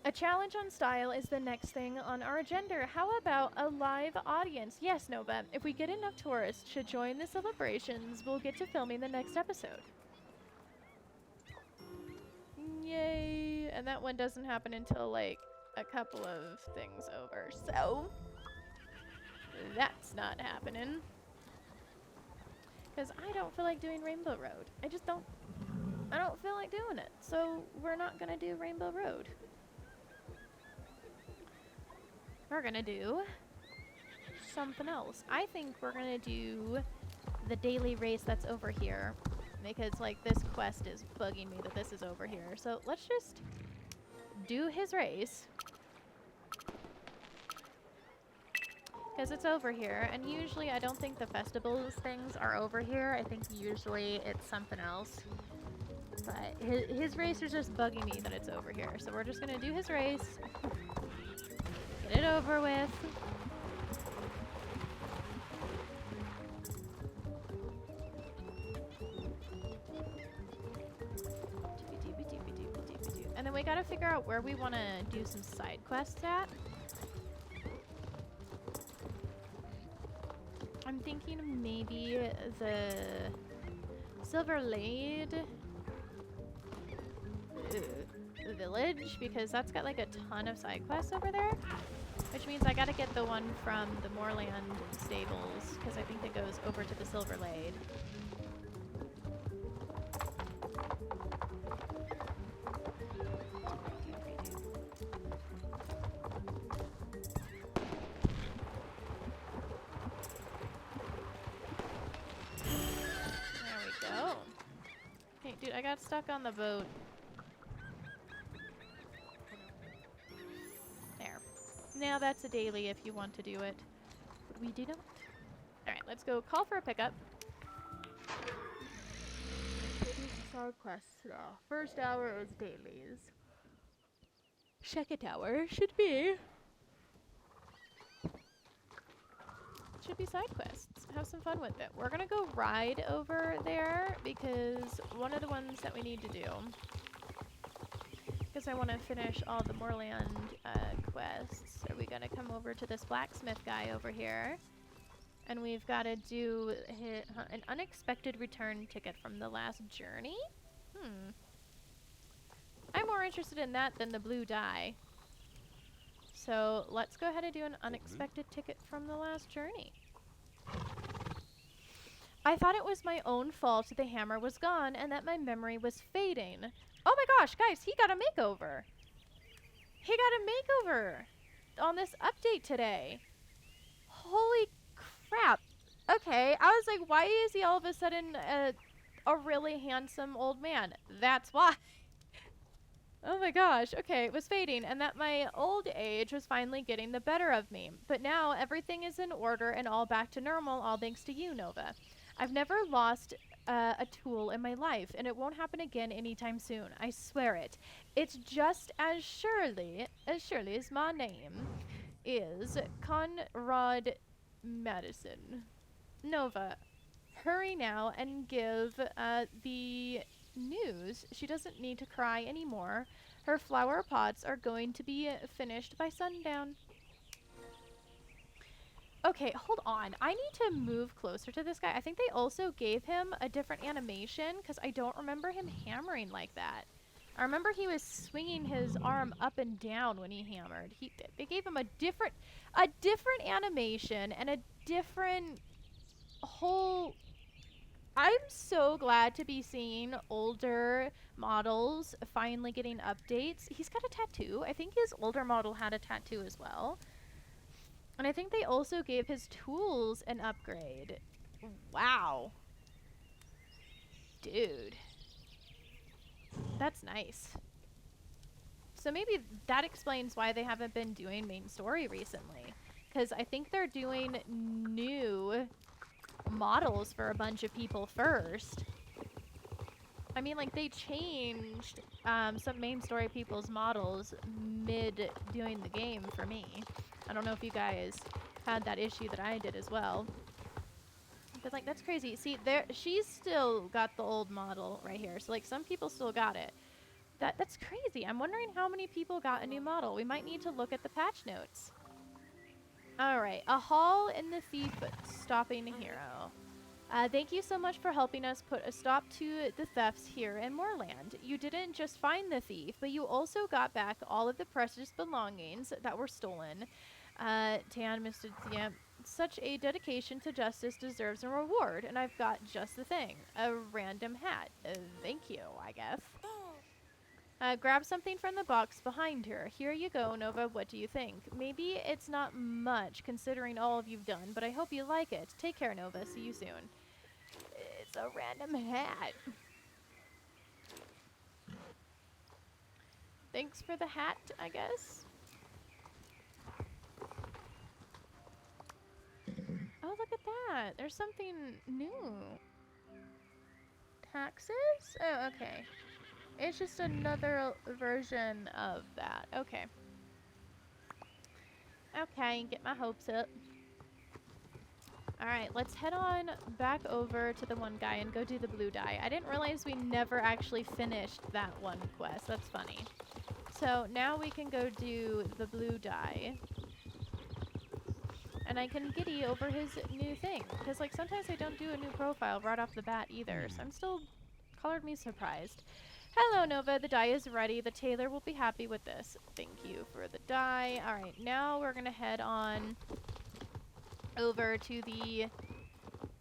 A challenge on style is the next thing on our agenda. How about a live audience? Yes, Nova. If we get enough tourists to join the celebrations, we'll get to filming the next episode. Yay! And that one doesn't happen until, like, a couple of things over. So, that's not happening. Because I don't feel like doing Rainbow Road. I don't feel like doing it. So, we're not going to do Rainbow Road. We're gonna do something else. I think we're gonna do the daily race that's over here, because like this quest is bugging me that this is over here. So let's just do his race, because it's over here, and usually I don't think the festivals things are over here. I think usually it's something else, but his race is just bugging me that it's over here. So we're just gonna do his race. Get it over with. And then we gotta figure out where we want to do some side quests at. I'm thinking maybe the Silver Lade village, because that's got like a ton of side quests over there. Which means I gotta get the one from the Moorland stables, because I think it goes over to the Silver Lade. There we go. Hey, dude, I got stuck on the boat. Now that's a daily if you want to do it. But we do not. Alright, let's go call for a pickup. Side quests now. First hour is dailies. Second hour should be side quests. Have some fun with it. We're gonna go ride over there because one of the ones that we need to do, because I want to finish all the Moorland quests. So we're going to come over to this blacksmith guy over here. And we've got to do an unexpected return ticket from the last journey? I'm more interested in that than the blue dye. So let's go ahead and do an unexpected ticket from the last journey. I thought it was my own fault the hammer was gone and that my memory was fading. Oh my gosh, guys, he got a makeover. He got a makeover. on this update today. Holy crap. Okay, I was like, why is he all of a sudden a really handsome old man? That's why. Oh my gosh, okay, it was fading, and that my old age was finally getting the better of me. But now everything is in order and all back to normal, all thanks to you, Nova. I've never lost a tool in my life, and it won't happen again anytime soon. I swear it. It's just as surely as my name is Conrad Madison. Nova, hurry now and give the news. She doesn't need to cry anymore. Her flower pots are going to be finished by sundown. Okay, hold on. I need to move closer to this guy. I think they also gave him a different animation because I don't remember him hammering like that. I remember he was swinging his arm up and down when he hammered. They gave him a different animation and a different whole. I'm so glad to be seeing older models finally getting updates. He's got a tattoo. I think his older model had a tattoo as well. And I think they also gave his tools an upgrade. Wow. Dude. That's nice. So maybe that explains why they haven't been doing main story recently. Because I think they're doing new models for a bunch of people first. I mean, like, they changed some main story people's models mid doing the game for me. I don't know if you guys had that issue that I did as well. But, like, that's crazy. See, she's still got the old model right here. So, like, some people still got it. That's crazy. I'm wondering how many people got a new model. We might need to look at the patch notes. Alright, a haul in the thief stopping hero. Thank you so much for helping us put a stop to the thefts here in Moorland. You didn't just find the thief, but you also got back all of the precious belongings that were stolen. Tan, Mr. Yep, such a dedication to justice deserves a reward, and I've got just the thing. A random hat. Thank you, I guess. Grab something from the box behind her. Here you go, Nova. What do you think? Maybe it's not much, considering all of you've done, but I hope you like it. Take care, Nova. See you soon. It's a random hat. Thanks for the hat, I guess. Oh, look at that. There's something new. Taxes? Oh, okay. It's just another version of that. Okay. Okay, get my hopes up. Alright, let's head on back over to the one guy and go do the blue dye. I didn't realize we never actually finished that one quest. That's funny. So now we can go do the blue dye. And I can giddy over his new thing. Because, like, sometimes I don't do a new profile right off the bat either. So I'm still colored me surprised. Hello, Nova. The dye is ready. The tailor will be happy with this. Thank you for the dye. Alright, now we're going to head on over to the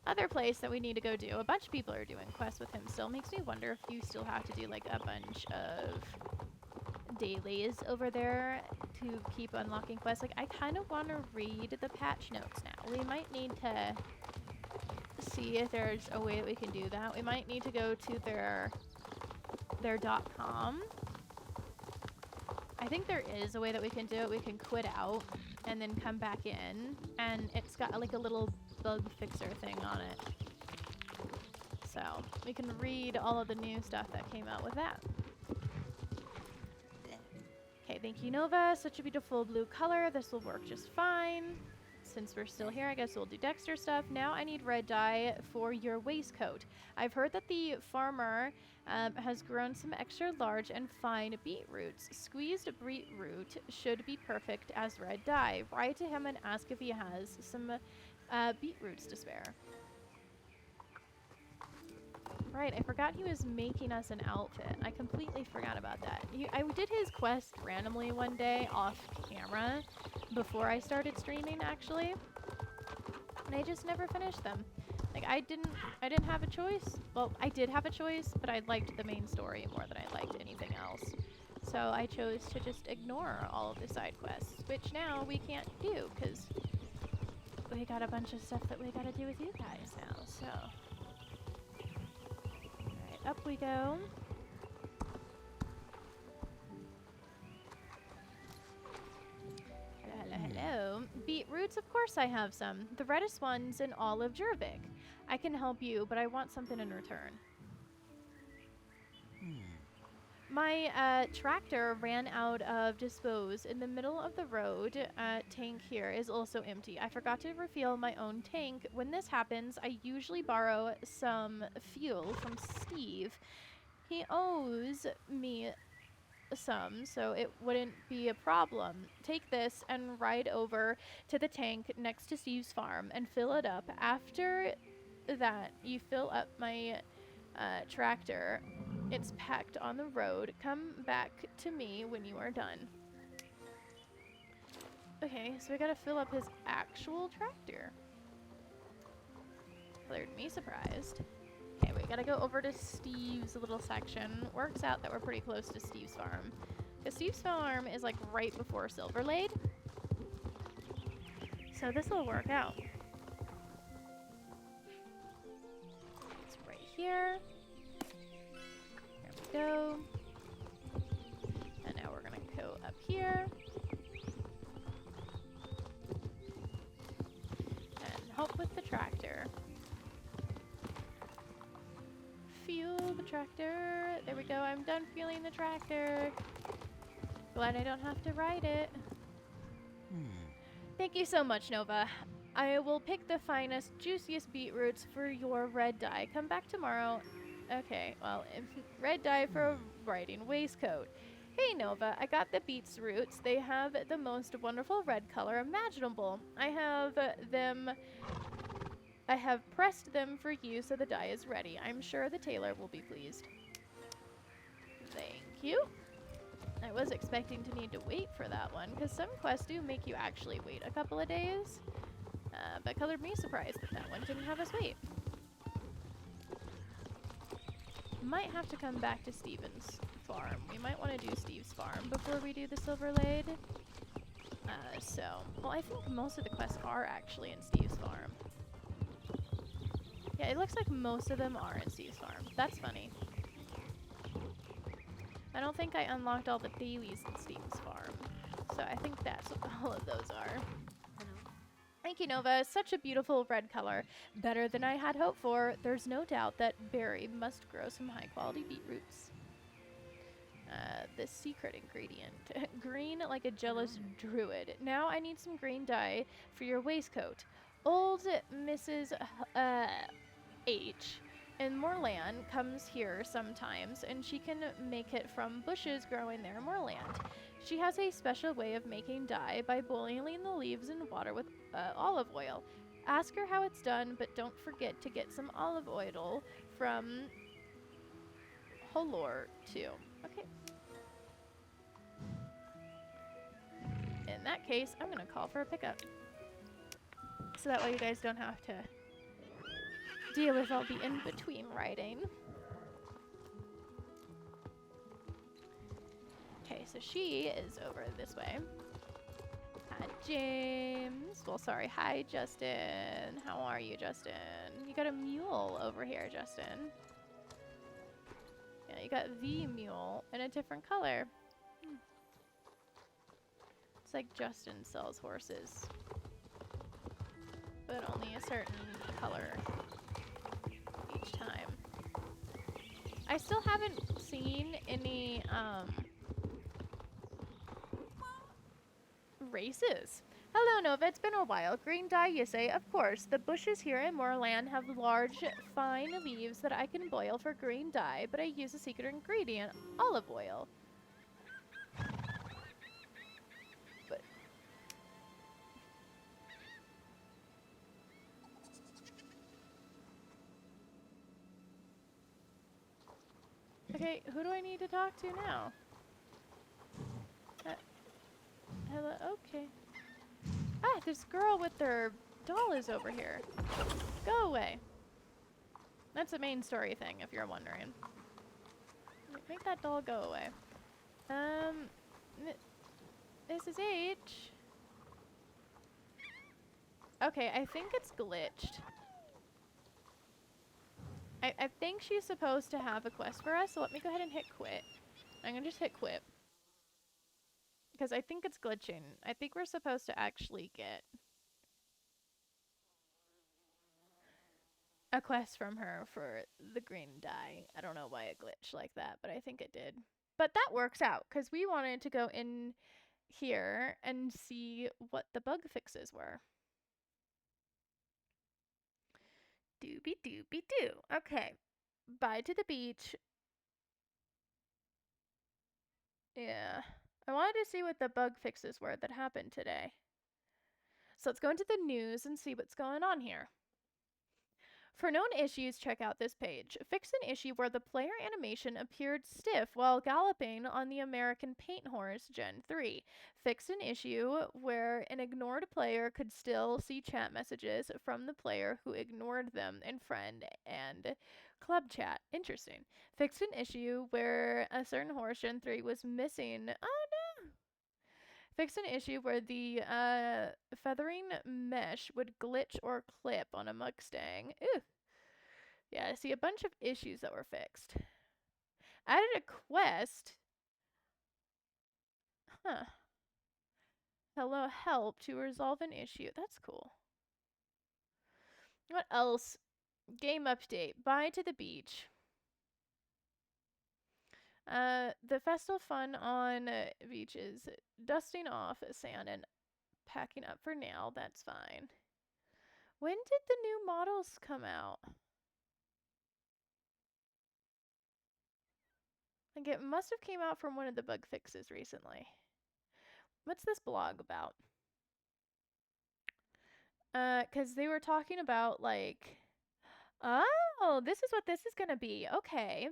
other place that we need to go do. A bunch of people are doing quests with him still. Makes me wonder if you still have to do, like, a bunch of dailies over there to keep unlocking quests. Like, I kind of want to read the patch notes now. We might need to see if there's a way that we can do that. We might need to go to their .com. I think there is a way that we can do it. We can quit out and then come back in, and it's got like a little bug fixer thing on it. So we can read all of the new stuff that came out with that. Okay, thank you, Nova. Such a beautiful blue color. This will work just fine. Since we're still here, I guess we'll do Dexter stuff. Now I need red dye for your waistcoat. I've heard that the farmer has grown some extra large and fine beetroots. Squeezed beetroot should be perfect as red dye. Write to him and ask if he has some beetroots to spare. Right, I forgot he was making us an outfit. I completely forgot about that. I did his quest randomly one day off camera before I started streaming, actually. And I just never finished them. Like, I didn't have a choice. Well, I did have a choice, but I liked the main story more than I liked anything else. so I chose to just ignore all of the side quests, which now we can't do because we got a bunch of stuff that we gotta do with you guys now, so. Alright, up we go. Hello. Beetroots, of course I have some. The reddest ones in all of Jorvik. I can help you, but I want something in return. My tractor ran out of dispose in the middle of the road. Tank here is also empty. I forgot to refill my own tank. When this happens, I usually borrow some fuel from Steve. He owes me some, so it wouldn't be a problem. Take this and ride over to the tank next to Steve's farm and fill it up. After that, you fill up my tractor. It's packed on the road. Come back to me when you are done. Okay, so we gotta fill up his actual tractor. Colored me surprised. Okay, we gotta go over to Steve's little section. Works out that we're pretty close to Steve's farm. Because Steve's farm is like right before Silverlade. So this will work out. It's right here. There we go. And now we're gonna go up here. And help with the tractor. Fuel the tractor. There we go. I'm done fueling the tractor. Glad I don't have to ride it. Thank you so much, Nova. I will pick the finest, juiciest beetroots for your red dye. Come back tomorrow. Okay, well, red dye for a riding waistcoat. Hey, Nova, I got the beetroots. They have the most wonderful red color imaginable. I have pressed them for you so the dye is ready. I'm sure the tailor will be pleased. Thank you. I was expecting to need to wait for that one, because some quests do make you actually wait a couple of days. But colored me surprised that that one didn't have us wait. Might have to come back to Steven's farm. We might want to do Steve's farm before we do the Silverlade. Well, I think most of the quests are actually in Steve's farm. Yeah, it looks like most of them are in Steve's farm. That's funny. I don't think I unlocked all the dailies in Steve's farm. So I think that's what all of those are. Thank you, Nova. Such a beautiful red color. Better than I had hoped for. There's no doubt that Barry must grow some high-quality beetroots. The secret ingredient. Green like a jealous druid. Now I need some green dye for your waistcoat. Old Mrs. H in Moorland comes here sometimes, and she can make it from bushes growing there in Moorland. She has a special way of making dye by boiling the leaves in water with olive oil. Ask her how it's done, but don't forget to get some olive oil from Holor too. Okay. In that case, I'm gonna call for a pickup. So that way you guys don't have to deal with all the in-between writing. Okay, so she is over this way. Hi, James. Well, sorry. Hi, Justin. How are you, Justin? You got a mule over here, Justin. Yeah, you got the mule in a different color. It's like Justin sells horses, but only a certain color each time. I still haven't seen any races. Hello, Nova. It's been a while. Green dye, you say? Of course. The bushes here in Moorland have large, fine leaves that I can boil for green dye, but I use a secret ingredient, olive oil. But okay, who do I need to talk to now? Hello, okay. Ah, this girl with their doll is over here. Go away. That's a main story thing, if you're wondering. Make that doll go away. Um, Mrs. H. Okay, I think it's glitched. I think she's supposed to have a quest for us, so let me go ahead and hit quit. I'm gonna just hit quit. Because I think it's glitching. I think we're supposed to actually get a quest from her for the green dye. I don't know why it glitched like that, but I think it did. But that works out, because we wanted to go in here and see what the bug fixes were. Doobie doobie doo. Okay. Bye to the beach. Yeah. I wanted to see what the bug fixes were that happened today. So let's go into the news and see what's going on here. For known issues, check out this page. Fix an issue where the player animation appeared stiff while galloping on the American Paint Horse Gen 3. Fix an issue where an ignored player could still see chat messages from the player who ignored them in friend and club chat. Interesting. Fix an issue where a certain horse Gen 3 was missing. Oh no! Fix an issue where the feathering mesh would glitch or clip on a Mustang. Ew. Yeah, I see a bunch of issues that were fixed. Added a quest. Huh. Hello, help to resolve an issue. That's cool. What else? Game update. Bye to the beach. The festival fun on beaches. Dusting off sand and packing up for now. That's fine. When did the new models come out? Like, it must have came out from one of the bug fixes recently. What's this blog about? 'Cause they were talking about, like, oh, this is what this is gonna be. Okay.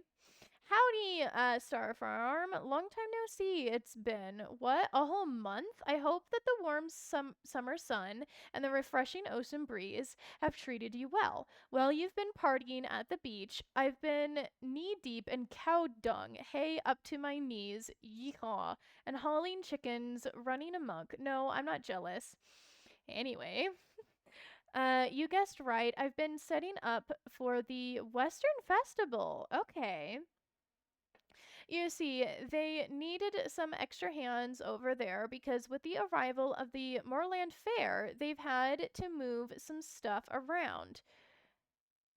Howdy, Star Farm. Long time no see. It's been, what, a whole month? I hope that the warm summer sun and the refreshing ocean breeze have treated you well. Well, you've been partying at the beach. I've been knee-deep in cow dung, hay up to my knees, yeehaw, and hauling chickens running amok. No, I'm not jealous. Anyway, you guessed right. I've been setting up for the Western Festival. Okay. You see, they needed some extra hands over there because with the arrival of the Moorland Fair, they've had to move some stuff around.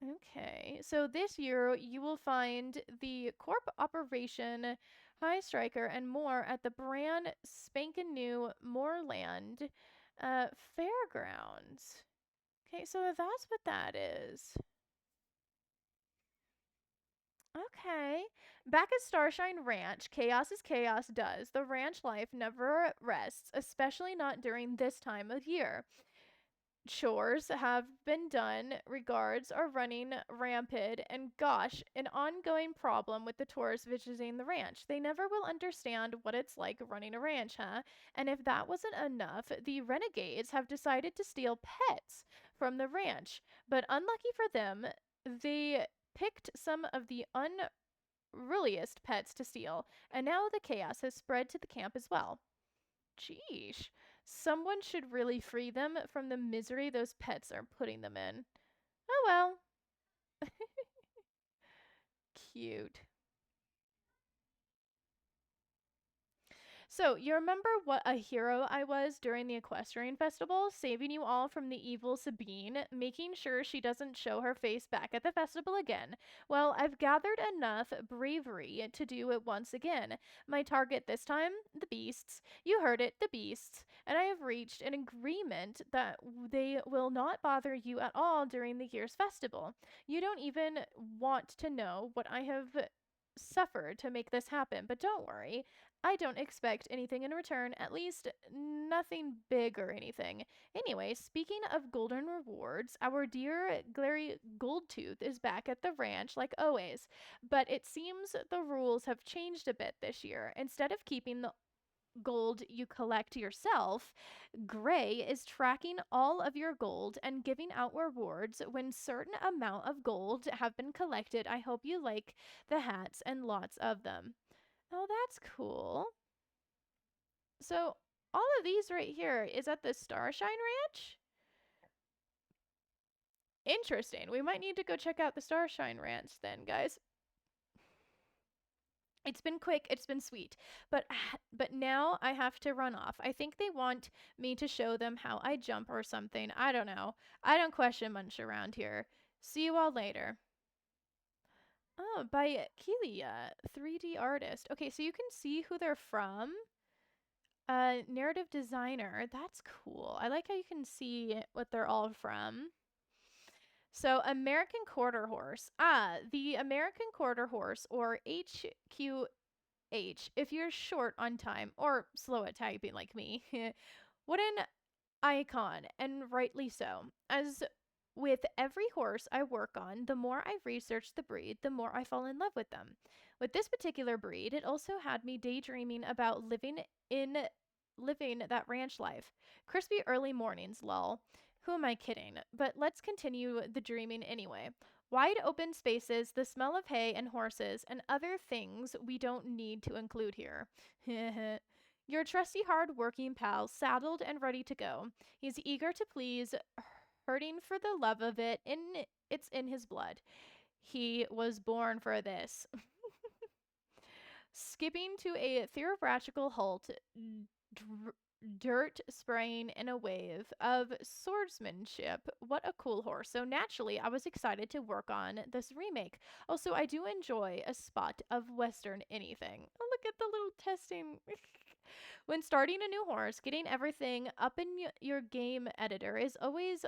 Okay, so this year you will find the Corp Operation, High Striker, and more at the brand spanking new Moorland Fairgrounds. Okay, so that's what that is. Okay. Back at Starshine Ranch, chaos is chaos does. The ranch life never rests, especially not during this time of year. Chores have been done, regards are running rampant, and gosh, an ongoing problem with the tourists visiting the ranch. They never will understand what it's like running a ranch, huh? And if that wasn't enough, the renegades have decided to steal pets from the ranch. But unlucky for them, they picked some of the unruliest pets to steal, and now the chaos has spread to the camp as well. Sheesh. Someone should really free them from the misery those pets are putting them in. Oh well. Cute. So, you remember what a hero I was during the Equestrian Festival, saving you all from the evil Sabine, making sure she doesn't show her face back at the festival again? Well, I've gathered enough bravery to do it once again. My target this time? The beasts. You heard it, the beasts. And I have reached an agreement that they will not bother you at all during the year's festival. You don't even want to know what I have suffered to make this happen, but don't worry. I don't expect anything in return, at least nothing big or anything. Anyway, speaking of golden rewards, our dear Glary Goldtooth is back at the ranch like always, but it seems the rules have changed a bit this year. Instead of keeping the gold you collect yourself, Gray is tracking all of your gold and giving out rewards when certain amount of gold have been collected. I hope you like the hats and lots of them. Oh, that's cool. So all of these right here is at the Starshine Ranch? Interesting. We might need to go check out the Starshine Ranch then, guys. It's been quick, it's been sweet, but now I have to run off. I think they want me to show them how I jump or something. I don't know. I don't question much around here. See you all later. Oh, by Kelia, 3D artist. Okay, so you can see who they're from. Narrative designer. That's cool. I like how you can see what they're all from. So, American Quarter Horse. Ah, the American Quarter Horse, or HQH, if you're short on time or slow at typing like me. What an icon, and rightly so. As with every horse I work on, the more I research the breed, the more I fall in love with them. With this particular breed, it also had me daydreaming about living that ranch life. Crispy early mornings, lol. Who am I kidding? But let's continue the dreaming anyway. Wide open spaces, the smell of hay and horses, and other things we don't need to include here. Your trusty hard-working pal, saddled and ready to go. He's eager to please, hurting for the love of it. It's in his blood. He was born for this. Skipping to a theatrical halt, dirt spraying in a wave of swordsmanship. What a cool horse. So naturally, I was excited to work on this remake. Also, I do enjoy a spot of Western anything. Oh, look at the little testing. When starting a new horse, getting everything up in your game editor is always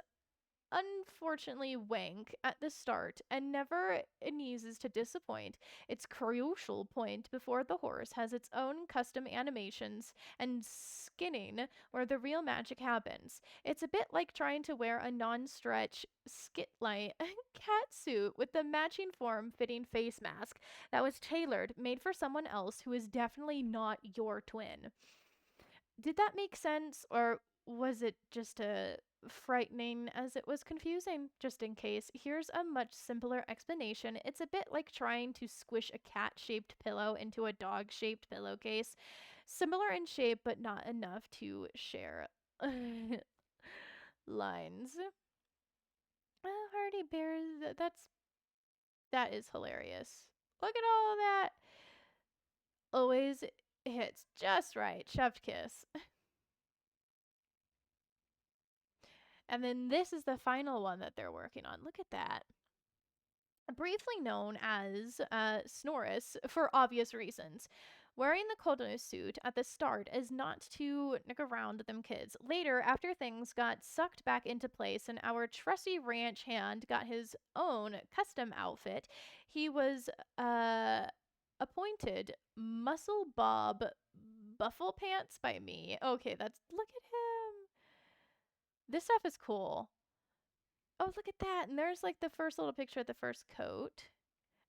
unfortunately wank at the start and never eases to disappoint. It's crucial point before the horse has its own custom animations and skinning where the real magic happens. It's a bit like trying to wear a non-stretch skitlight cat suit with the matching form-fitting face mask that was tailored, made for someone else who is definitely not your twin. Did that make sense, or was it just a frightening as it was confusing? Just in case, here's a much simpler explanation. It's a bit like trying to squish a cat-shaped pillow into a dog-shaped pillowcase. Similar in shape, but not enough to share lines. Hardy Bears, that is hilarious. Look at all of that. Always hits just right. Shoved kiss. And then this is the final one that they're working on. Look at that. Briefly known as Snorris for obvious reasons. Wearing the Kodo suit at the start is not to nick around them kids. Later, after things got sucked back into place and our trusty ranch hand got his own custom outfit, he was appointed Muscle Bob Buffle Pants by me. Okay, look at him. This stuff is cool. Oh, look at that. And there's like the first little picture of the first coat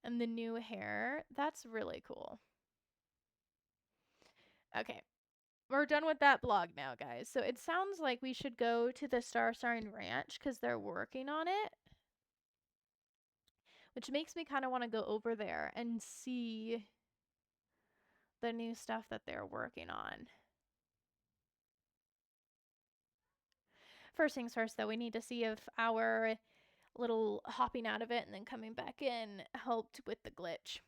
and the new hair. That's really cool. Okay. We're done with that blog now, guys. So it sounds like we should go to the Starshine Ranch because they're working on it. Which makes me kind of want to go over there and see the new stuff that they're working on. First things first, though, we need to see if our little hopping out of it and then coming back in helped with the glitch.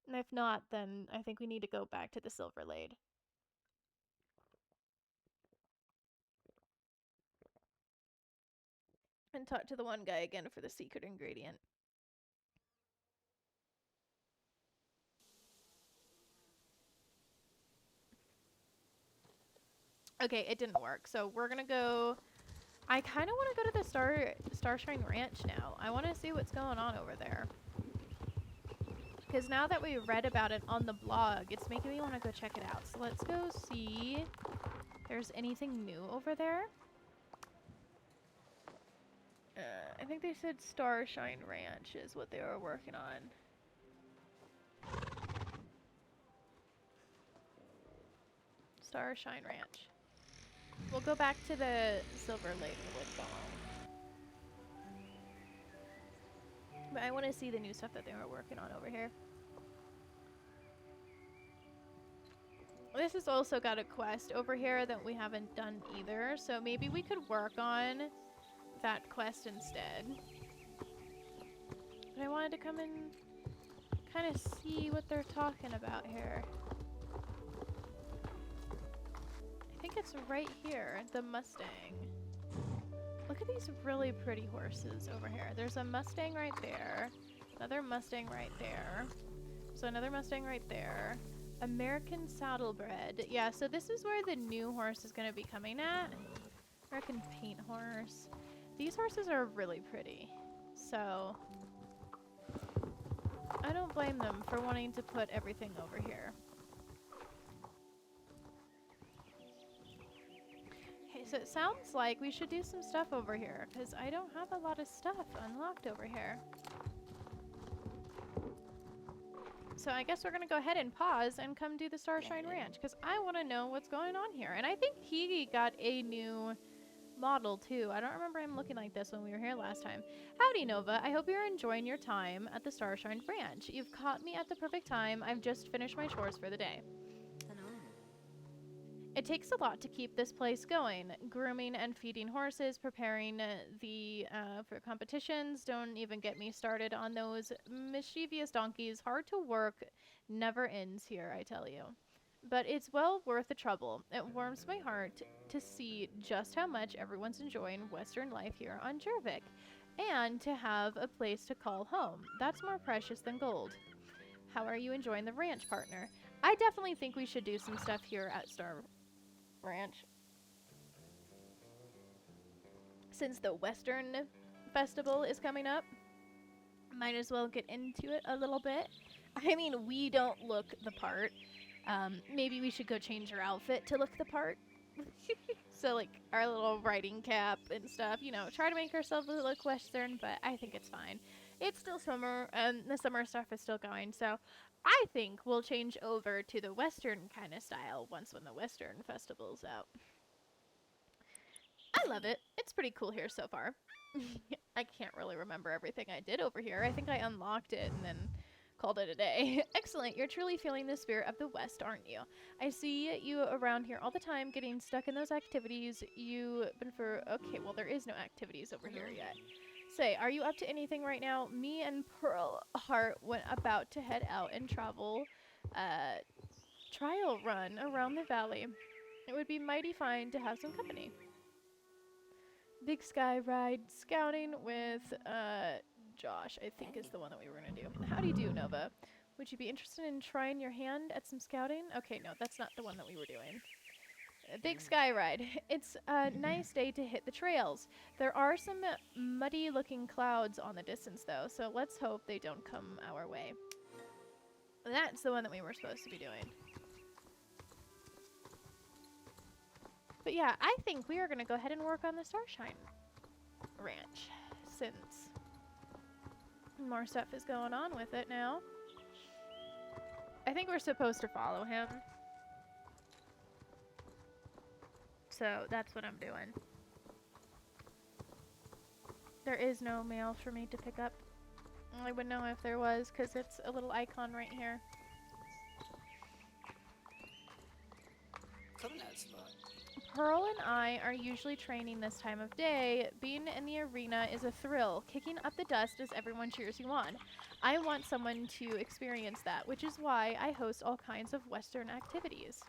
And if not, then I think we need to go back to the Silverlade. And talk to the one guy again for the secret ingredient. Okay, it didn't work. So we're gonna go. I kind of want to go to the Starshine Ranch now. I want to see what's going on over there. Because now that we read about it on the blog, it's making me want to go check it out. So let's go see if there's anything new over there. I think they said Starshine Ranch is what they were working on. Starshine Ranch. We'll go back to the Silver Lake Wood Bomb. But I want to see the new stuff that they were working on over here. This has also got a quest over here that we haven't done either, so maybe we could work on that quest instead. But I wanted to come and kind of see what they're talking about here. I think it's right here, the Mustang. Look at these really pretty horses over here. There's a Mustang right there, another Mustang right there, so another Mustang right there. American Saddlebred. Yeah, so this is where the new horse is going to be coming at. American Paint Horse. These horses are really pretty, so I don't blame them for wanting to put everything over here. Okay, so it sounds like we should do some stuff over here, because I don't have a lot of stuff unlocked over here. So I guess we're going to go ahead and pause and come do the Starshine Ranch, because I want to know what's going on here. And I think he got a new model, too. I don't remember him looking like this when we were here last time. Howdy, Nova. I hope you're enjoying your time at the Starshine Ranch. You've caught me at the perfect time. I've just finished my chores for the day. It takes a lot to keep this place going. Grooming and feeding horses, preparing for competitions. Don't even get me started on those mischievous donkeys. Hard to work, never ends here, I tell you. But it's well worth the trouble. It warms my heart to see just how much everyone's enjoying Western life here on Jorvik. And to have a place to call home. That's more precious than gold. How are you enjoying the ranch, partner? I definitely think we should do some stuff here at Star Ranch. Since the Western Festival is coming up, might as well get into it a little bit. I mean, we don't look the part. Maybe we should go change our outfit to look the part. So, like, our little riding cap and stuff, you know, try to make ourselves look Western, but I think it's fine. It's still summer, and the summer stuff is still going, so I think we'll change over to the Western kind of style when the Western Festival's out. I love it. It's pretty cool here so far. I can't really remember everything I did over here. I think I unlocked it and then called it a day. Excellent. You're truly feeling the spirit of the West, aren't you? I see you around here all the time getting stuck in those activities you've been for... Okay, well, there is no activities over here yet. Say, are you up to anything right now? Me and Pearl Heart went about to head out and travel trial run around the valley. It would be mighty fine to have some company. Big Sky Ride Scouting with Josh, I think is the one that we were going to do. How do you do, Nova? Would you be interested in trying your hand at some scouting? Okay, no, that's not the one that we were doing. Big Sky Ride. It's a nice day to hit the trails. There are some muddy looking clouds on the distance though, so let's hope they don't come our way. That's the one that we were supposed to be doing. But yeah, I think we are going to go ahead and work on the Starshine Ranch, since more stuff is going on with it now. I think we're supposed to follow him. So that's what I'm doing. There is no mail for me to pick up. I would know if there was, because it's a little icon right here. Pearl and I are usually training this time of day. Being in the arena is a thrill. Kicking up the dust as everyone cheers you on. I want someone to experience that, which is why I host all kinds of Western activities.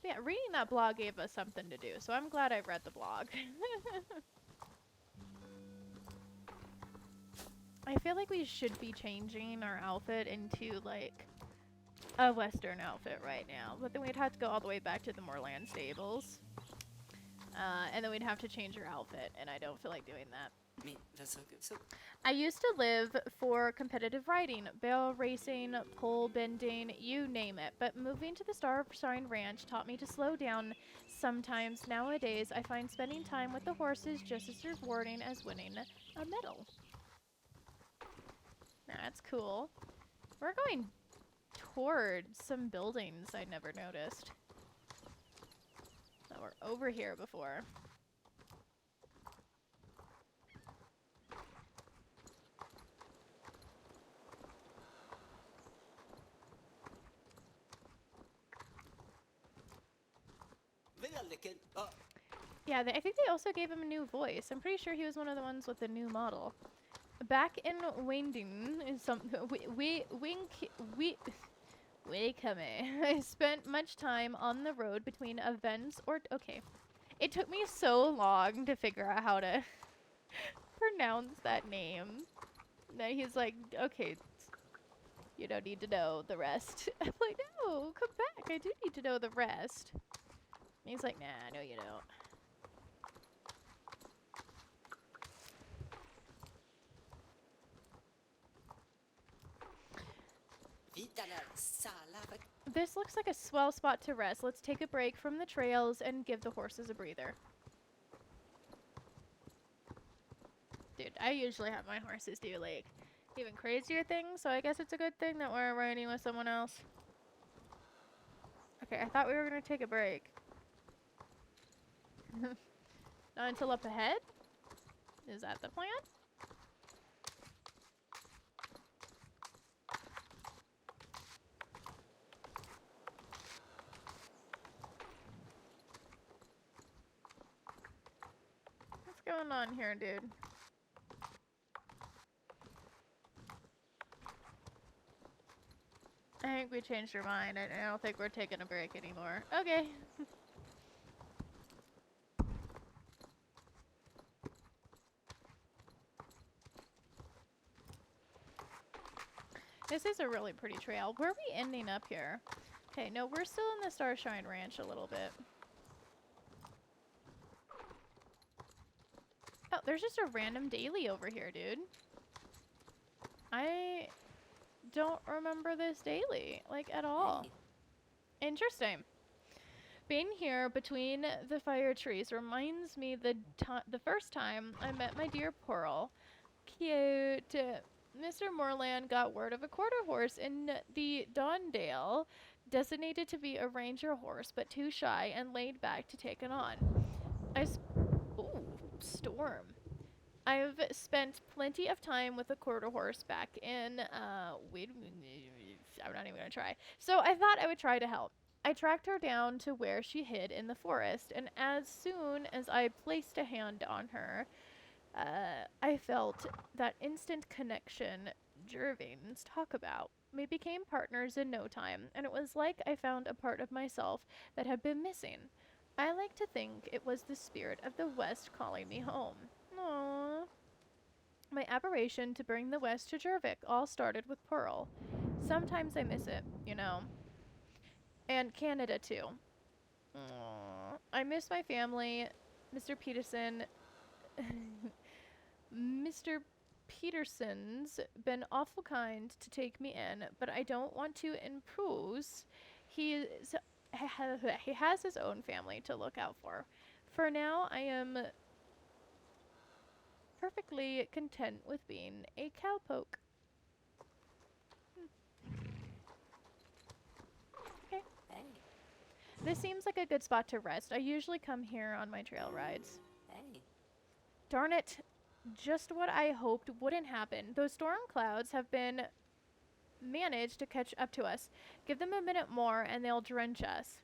Yeah, reading that blog gave us something to do, so I'm glad I read the blog. I feel like we should be changing our outfit into, like, a Western outfit right now. But then we'd have to go all the way back to the Moorland stables. And then we'd have to change our outfit, and I don't feel like doing that. I used to live for competitive riding, barrel racing, pole bending, you name it. But moving to the Starshine Ranch taught me to slow down sometimes. Nowadays, I find spending time with the horses just as rewarding as winning a medal. That's cool. We're going towards some buildings I never noticed that were over here before. Yeah, I think they also gave him a new voice. I'm pretty sure he was one of the ones with the new model. Back in Winding, I spent much time on the road between events or okay. It took me so long to figure out how to pronounce that name. Now he's like, okay, you don't need to know the rest. I'm like, no, come back. I do need to know the rest. And he's like, nah, no, you don't. This looks like a swell spot to rest. Let's take a break from the trails and give the horses a breather. Dude, I usually have my horses do like even crazier things, so I guess it's a good thing that we're riding with someone else. Okay, I thought we were gonna take a break. Not until up ahead? Is that the plan? What's going on here, dude? I think we changed our mind. I don't think we're taking a break anymore. Okay. This is a really pretty trail. Where are we ending up here? Okay, no, we're still in the Starshine Ranch a little bit. Oh, there's just a random daily over here, dude. I don't remember this daily, like, at all. Interesting. Being here between the fire trees reminds me the first time I met my dear Pearl. Cute. Mr. Moreland got word of a quarter horse in the Dawndale, designated to be a ranger horse, but too shy and laid back to take it on. Ooh, storm. I've spent plenty of time with a quarter horse back in, I'm not even gonna try. So I thought I would try to help. I tracked her down to where she hid in the forest, and as soon as I placed a hand on her, I felt that instant connection Jorvings talk about. We became partners in no time, and it was like I found a part of myself that had been missing. I like to think it was the spirit of the West calling me home. Aww. My aberration to bring the West to Jorvik all started with Pearl. Sometimes I miss it, you know. And Canada, too. Aww. I miss my family, Mr. Peterson. Mr. Peterson's been awful kind to take me in, but I don't want to impose. He has his own family to look out for. For now, I am perfectly content with being a cowpoke. Okay. Hey. This seems like a good spot to rest. I usually come here on my trail rides. Hey. Darn it. Just what I hoped wouldn't happen. Those storm clouds have been managed to catch up to us. Give them a minute more and they'll drench us.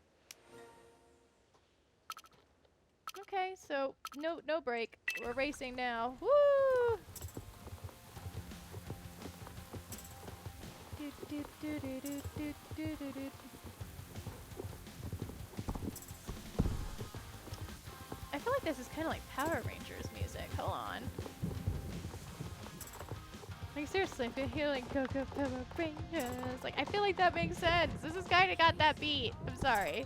Okay, so no break. We're racing now. Woo! I feel like this is kind of like Power Rangers music. Hold on. Like seriously, I feel like Go Power Rangers. Like I feel like that makes sense. This has kind of got that beat. I'm sorry.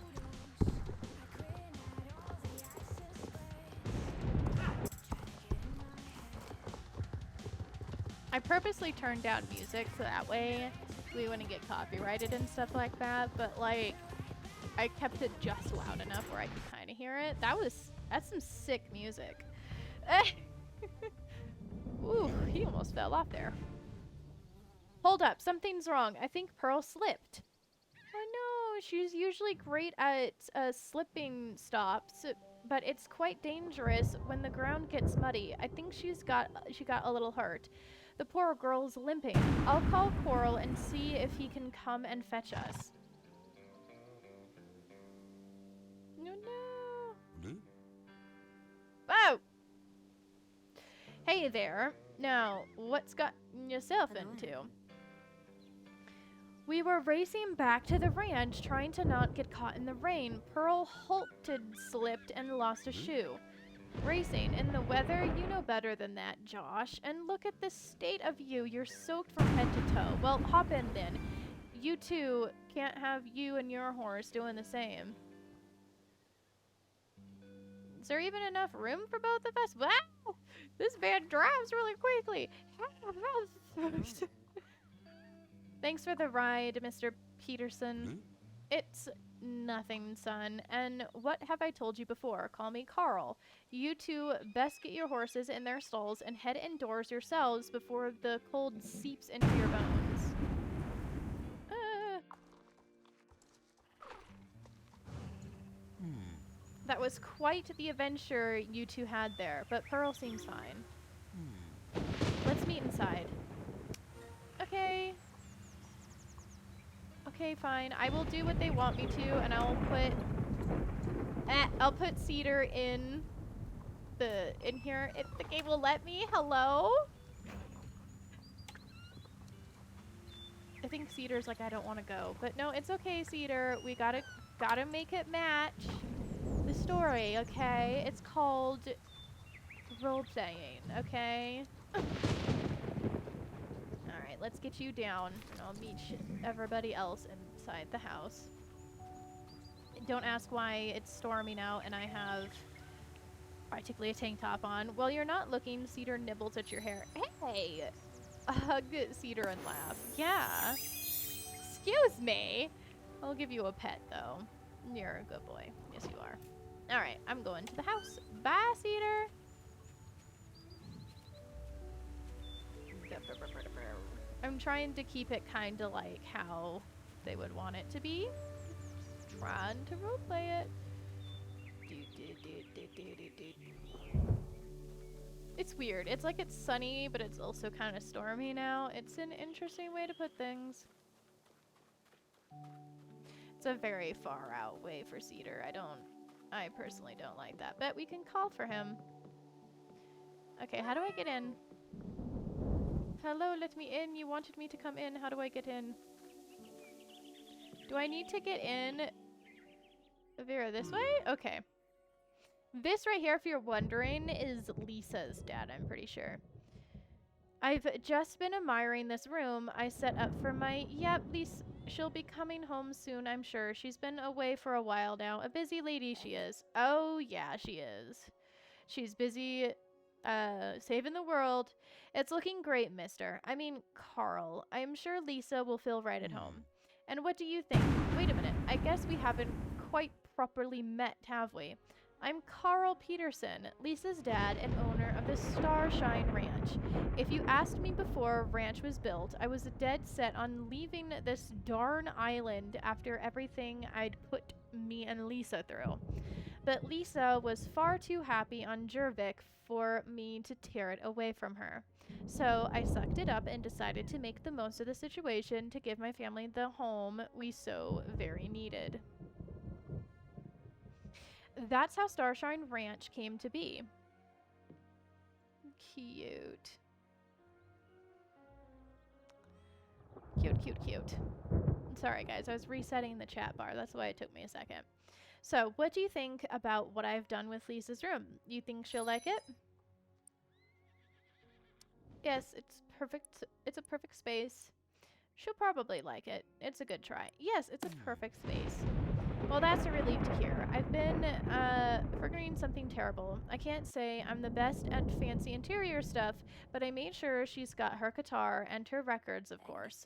I purposely turned down music so that way we wouldn't get copyrighted and stuff like that. But like, I kept it just loud enough where I could kind of hear it. That's some sick music. Ooh, he almost fell off there. Hold up, something's wrong. I think Pearl slipped. Oh no, she's usually great at slipping stops, but it's quite dangerous when the ground gets muddy. I think she got a little hurt. The poor girl's limping. I'll call Coral and see if he can come and fetch us. No, no. Hey there. Now, what's got yourself into? We were racing back to the ranch, trying to not get caught in the rain. Pearl halted, slipped, and lost a shoe. Racing in the weather, you know better than that, Josh. And look at the state of you. You're soaked from head to toe. Well, hop in then. You two can't have you and your horse doing the same. Is there even enough room for both of us? Wow! This van drives really quickly. Thanks for the ride, Mr. Peterson. It's nothing, son. And what have I told you before? Call me Carl. You two best get your horses in their stalls and head indoors yourselves before the cold seeps into your bones. That was quite the adventure you two had there, but Pearl seems fine. Let's meet inside. Okay. Okay, fine. I will do what they want me to, and I'll put Cedar in here if the game will let me. Hello? I think Cedar's like, I don't want to go, but no, it's okay, Cedar. We gotta make it match the story, okay? It's called role-playing, okay? Alright, let's get you down, and I'll meet everybody else inside the house. Don't ask why it's storming out and I have practically a tank top on. While you're not looking, Cedar nibbles at your hair. Hey! Hug Cedar and laugh. Yeah. Excuse me! I'll give you a pet, though. You're a good boy. Yes, you are. Alright, I'm going to the house. Bye, Cedar! I'm trying to keep it kind of like how they would want it to be. Trying to roleplay it. It's weird. It's like it's sunny, but it's also kind of stormy now. It's an interesting way to put things. It's a very far out way for Cedar. I personally don't like that, but we can call for him. Okay, how do I get in? Hello, let me in. You wanted me to come in. How do I get in? Do I need to get in Vera this way? Okay. This right here, if you're wondering, is Lisa's dad, I'm pretty sure. I've just been admiring this room I set up for my... Yep, Lisa, she'll be coming home soon, I'm sure. She's been away for a while now. A busy lady she is. Oh, yeah, she is. She's busy saving the world. It's looking great, mister. I mean, Carl. I'm sure Lisa will feel right at home. And what do you think? Wait a minute. I guess we haven't quite properly met, have we? I'm Carl Peterson, Lisa's dad and owner of the Starshine Ranch. If you asked me before ranch was built, I was dead set on leaving this darn island after everything I'd put me and Lisa through. But Lisa was far too happy on Jorvik for me to tear it away from her. So I sucked it up and decided to make the most of the situation to give my family the home we so very needed. That's how Starshine Ranch came to be. Cute. Cute, cute, cute. Sorry, guys. I was resetting the chat bar. That's why it took me a second. So, what do you think about what I've done with Lisa's room? You think she'll like it? Yes, it's perfect. It's a perfect space. She'll probably like it. It's a good try. Yes, it's a perfect space. Well, that's a relief to hear. I've been forgetting something terrible. I can't say I'm the best at fancy interior stuff, but I made sure she's got her guitar and her records, of course.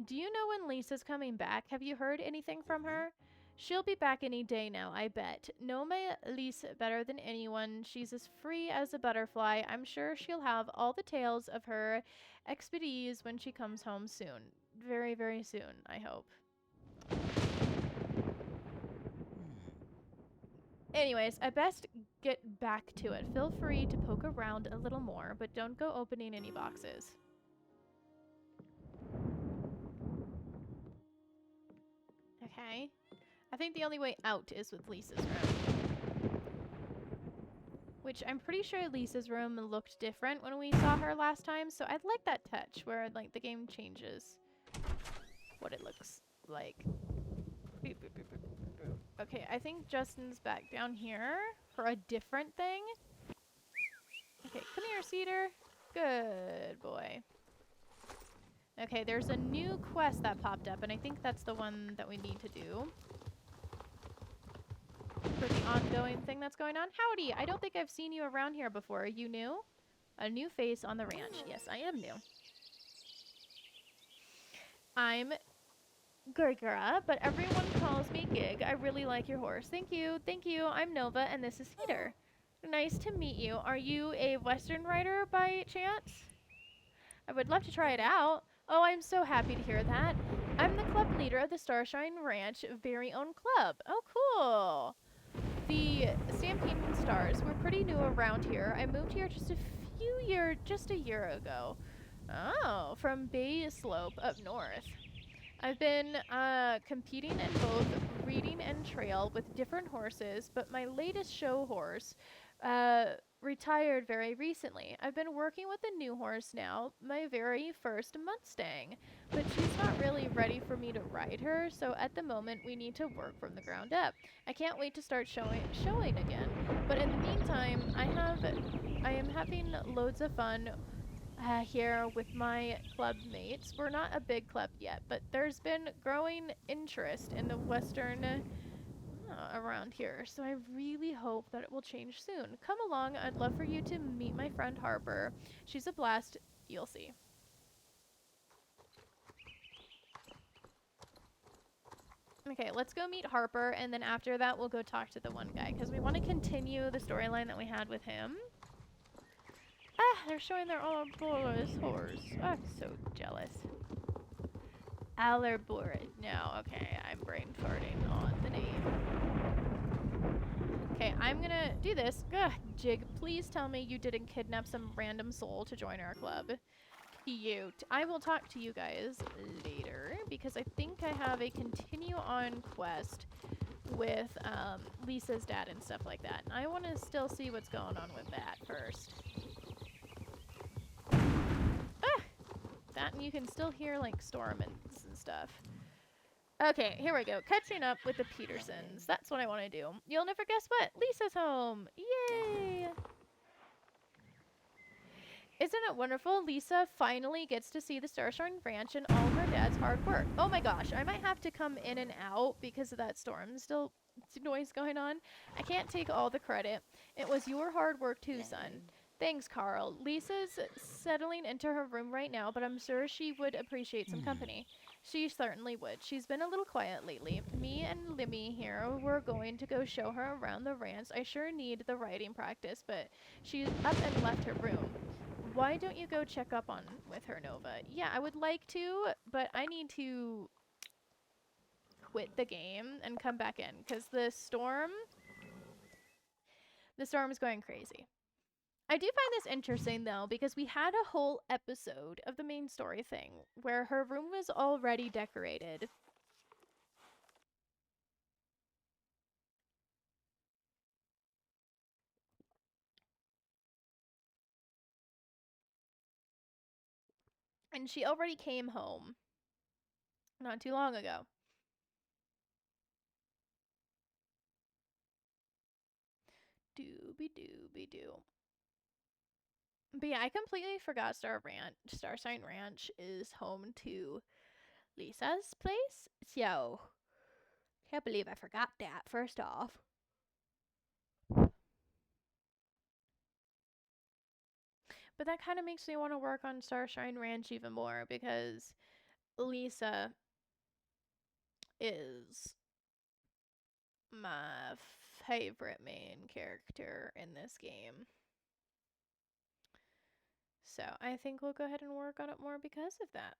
Do you know when Lisa's coming back? Have you heard anything from her? She'll be back any day now, I bet. Know my Lisa better than anyone. She's as free as a butterfly. I'm sure she'll have all the tales of her expertise when she comes home soon. Very, very soon, I hope. Anyways, I best get back to it. Feel free to poke around a little more, but don't go opening any boxes. Okay. I think the only way out is with Lisa's room. which I'm pretty sure Lisa's room looked different when we saw her last time, so I'd like that touch where like the game changes what it looks like. Okay, I think Justin's back down here for a different thing. Okay, come here, Cedar. Good boy. Okay, there's a new quest that popped up, and I think that's the one that we need to do for the ongoing thing that's going on. Howdy, I don't think I've seen you around here before. Are you new? A new face on the ranch. Yes, I am new. I'm Gergera, but everyone calls me Gig. I really like your horse. Thank you. Thank you. I'm Nova, and this is Cedar. Nice to meet you. Are you a Western rider by chance? I would love to try it out. Oh, I'm so happy to hear that. I'm the club leader of the Starshine Ranch very own club. Oh, cool. The Stampede Stars were pretty new around here. I moved here just a year ago. Oh, from Bay Slope up north. I've been competing in both breeding and trail with different horses, but my latest show horse retired very recently. I've been working with a new horse now, my very first Mustang, but she's not really ready for me to ride her, so at the moment we need to work from the ground up. I can't wait to start showing again, but in the meantime, I am having loads of fun here with my club mates. We're not a big club yet, but there's been growing interest in the Western around here, so I really hope that it will change soon. Come along, I'd love for you to meet my friend Harper. She's a blast, you'll see. Okay, let's go meet Harper, and then after that we'll go talk to the one guy, because we want to continue the storyline that we had with him. Ah, they're showing their Ouroboros horse. I'm so jealous. Ouroboros. No, okay, I'm brain farting on the name. Okay, I'm gonna do this. Ugh, Jig, please tell me you didn't kidnap some random soul to join our club. Cute. I will talk to you guys later, because I think I have a continue on quest with Lisa's dad and stuff like that. And I want to still see what's going on with that first. That, and you can still hear like storms and stuff. Okay, here we go. Catching up with the Petersons. That's what I want to do. You'll never guess what? Lisa's home. Yay! Isn't it wonderful? Lisa finally gets to see the Starshine Ranch and all of her dad's hard work. Oh my gosh, I might have to come in and out because of that storm still noise going on. I can't take all the credit. It was your hard work too, son. Thanks, Carl. Lisa's settling into her room right now, but I'm sure she would appreciate some company. She certainly would. She's been a little quiet lately. Me and Limmy here were going to go show her around the ranch. I sure need the writing practice, but she's up and left her room. Why don't you go check up on with her, Nova? Yeah, I would like to, but I need to quit the game and come back in, because the storm is going crazy. I do find this interesting, though, because we had a whole episode of the main story thing where her room was already decorated. And she already came home not too long ago. Dooby-doo. But yeah, I completely forgot Starshine Ranch is home to Lisa's place. So, can't believe I forgot that, first off. But that kind of makes me want to work on Starshine Ranch even more, because Lisa is my favorite main character in this game. So I think we'll go ahead and work on it more because of that.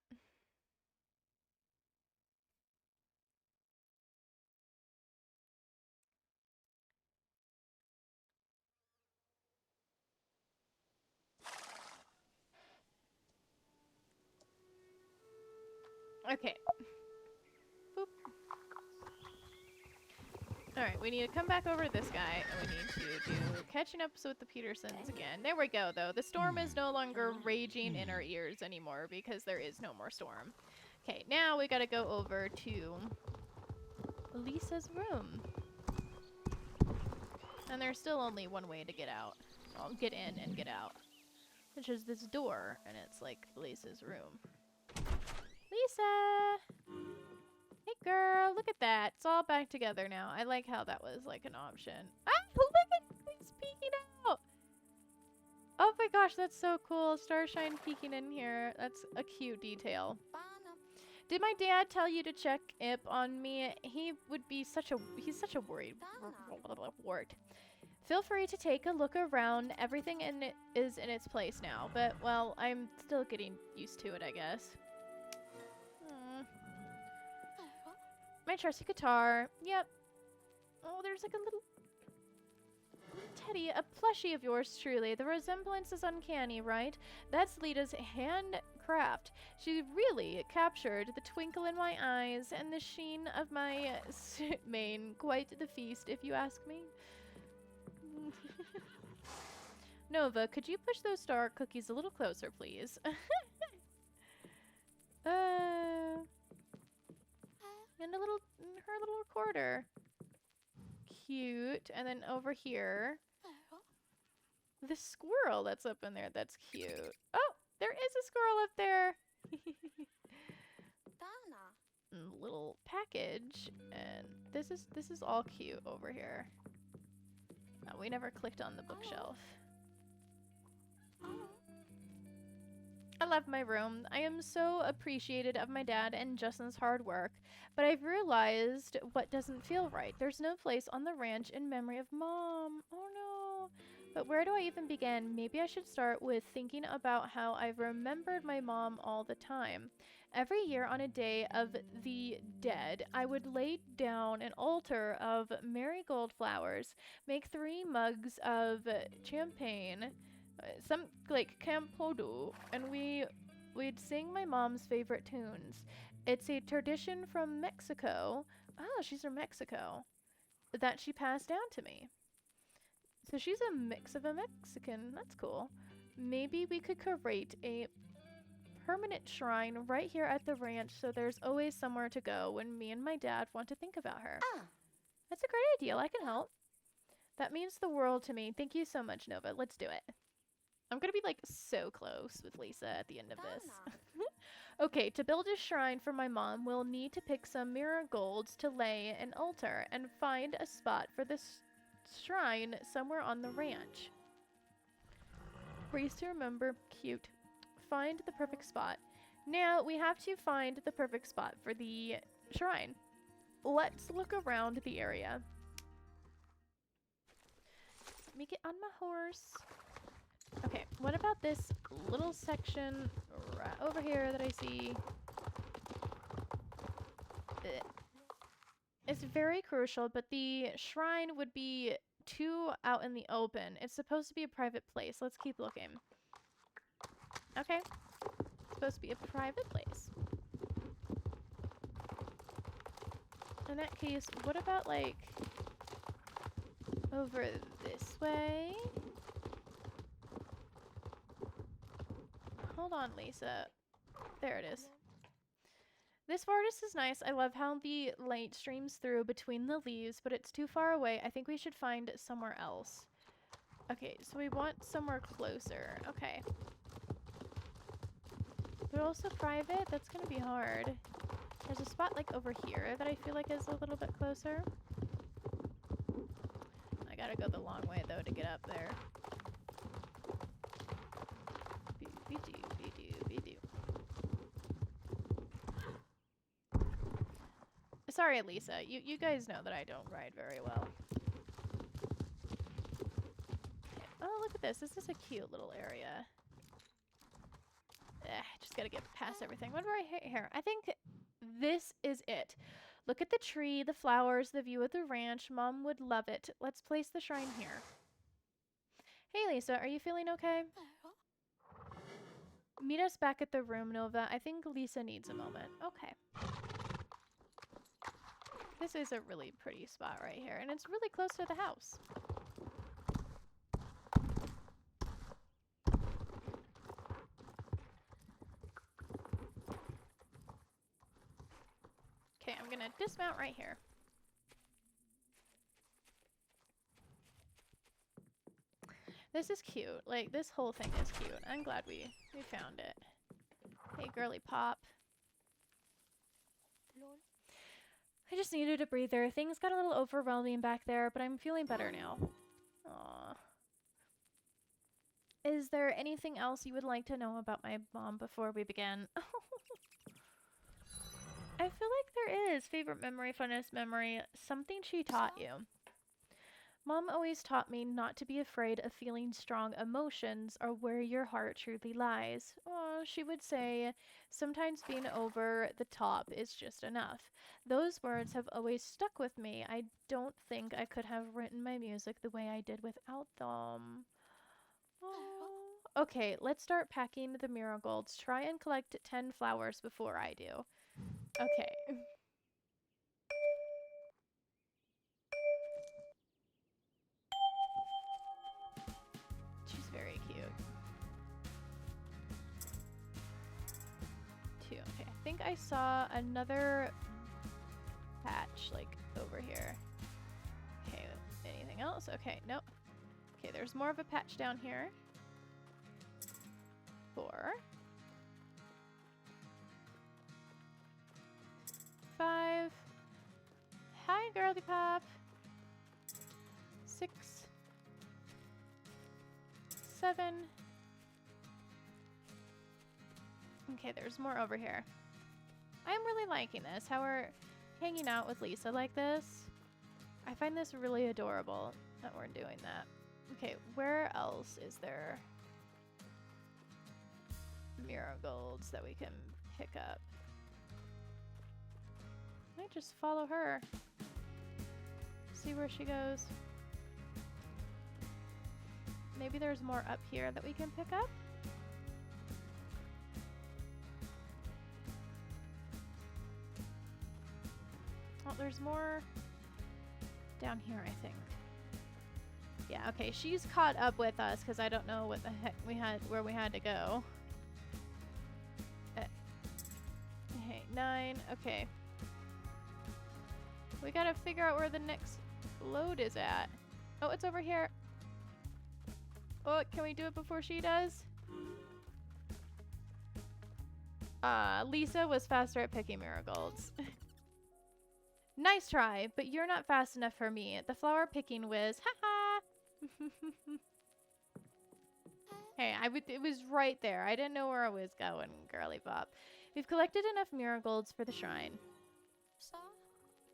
Okay. Boop. Alright, we need to come back over to this guy, and we need to do catching up with the Petersons again. There we go, though. The storm is no longer raging in our ears anymore because there is no more storm. Okay, now we gotta go over to Lisa's room. And there's still only one way to get out. Well, get in and get out. Which is this door, and it's like Lisa's room. Lisa! Hey girl, look at that. It's all back together now. I like how that was like an option. Ah, look at he's peeking out! Oh my gosh, that's so cool. Starshine peeking in here. That's a cute detail. Did my dad tell you to check Ip on me? He's such a worried wart. Feel free to take a look around. Everything is in its place now, but well, I'm still getting used to it, I guess. My trusty guitar. Yep. Oh, there's like a little Teddy, a plushie of yours truly. The resemblance is uncanny, right? That's Lita's handcraft. She really captured the twinkle in my eyes and the sheen of my suit mane. Quite the feast, if you ask me. Nova, could you push those star cookies a little closer, please? And her little recorder. Cute. And then over here, the squirrel that's up in there. That's cute. Oh, there is a squirrel up there. Little package, and this is all cute over here. Oh, we never clicked on the bookshelf. I love my room. I am so appreciative of my dad and Justin's hard work, but I've realized what doesn't feel right. There's no place on the ranch in memory of Mom. Oh no. But where do I even begin? Maybe I should start with thinking about how I've remembered my mom all the time. Every year on a day of the dead, I would lay down an altar of marigold flowers, make 3 mugs of champagne, some like campodo, and we'd sing my mom's favorite tunes. It's a tradition from Mexico. Oh, she's from Mexico. That she passed down to me. So she's a mix of a Mexican. That's cool. Maybe we could create a permanent shrine right here at the ranch so there's always somewhere to go when me and my dad want to think about her. That's a great idea. I can help. That means the world to me. Thank you so much, Nova. Let's do it. I'm gonna be like so close with Lisa at the end of this. Okay, to build a shrine for my mom, we'll need to pick some marigolds to lay an altar and find a spot for this shrine somewhere on the ranch. Please to remember, cute. Find the perfect spot. Now we have to find the perfect spot for the shrine. Let's look around the area. Let me get on my horse. Okay, what about this little section right over here that I see? It's very crucial, but the shrine would be too out in the open. It's supposed to be a private place. Let's keep looking. Okay. It's supposed to be a private place. In that case, what about, like, over this way? Hold on, Lisa. There it is. This forest is nice. I love how the light streams through between the leaves, but it's too far away. I think we should find somewhere else. Okay, so we want somewhere closer. Okay. But also private? That's gonna be hard. There's a spot like over here that I feel like is a little bit closer. I gotta go the long way though to get up there. Sorry, Lisa. You guys know that I don't ride very well. Oh, look at this. This is a cute little area. Just gotta get past everything. What do I hate here? I think this is it. Look at the tree, the flowers, the view of the ranch. Mom would love it. Let's place the shrine here. Hey, Lisa. Are you feeling okay? Meet us back at the room, Nova. I think Lisa needs a moment. Okay. This is a really pretty spot right here, and it's really close to the house. Okay, I'm gonna dismount right here. This is cute. Like, this whole thing is cute. I'm glad we found it. Hey, girly pop. I just needed a breather. Things got a little overwhelming back there, but I'm feeling better now. Aww. Is there anything else you would like to know about my mom before we begin? I feel like there is. Favorite memory, funnest memory, something she taught you. Mom always taught me not to be afraid of feeling strong emotions or where your heart truly lies. Oh, she would say, sometimes being over the top is just enough. Those words have always stuck with me. I don't think I could have written my music the way I did without them. Oh. Okay, let's start packing the marigolds. Try and collect 10 flowers before I do. Okay. She's very cute. 2. Okay, I think I saw another patch, like, over here. Okay, anything else? Okay, nope. Okay, there's more of a patch down here. 4. 5. Hi, girly pop. 6. 7. Okay, there's more over here. I'm really liking this, how we're hanging out with Lisa like this. I find this really adorable that we're doing that. Okay, where else is there marigolds that we can pick up? I might just follow her. See where she goes. Maybe there's more up here that we can pick up? Oh, there's more down here, I think. Yeah, okay, she's caught up with us because I don't know what the heck where we had to go. Okay, 9, okay. We gotta figure out where the next load is at. Oh, it's over here. Oh, can we do it before she does? Lisa was faster at picking marigolds. Nice try, but you're not fast enough for me. The flower picking whiz. Haha! Hey, it was right there. I didn't know where I was going, girly pop. We've collected enough marigolds for the shrine.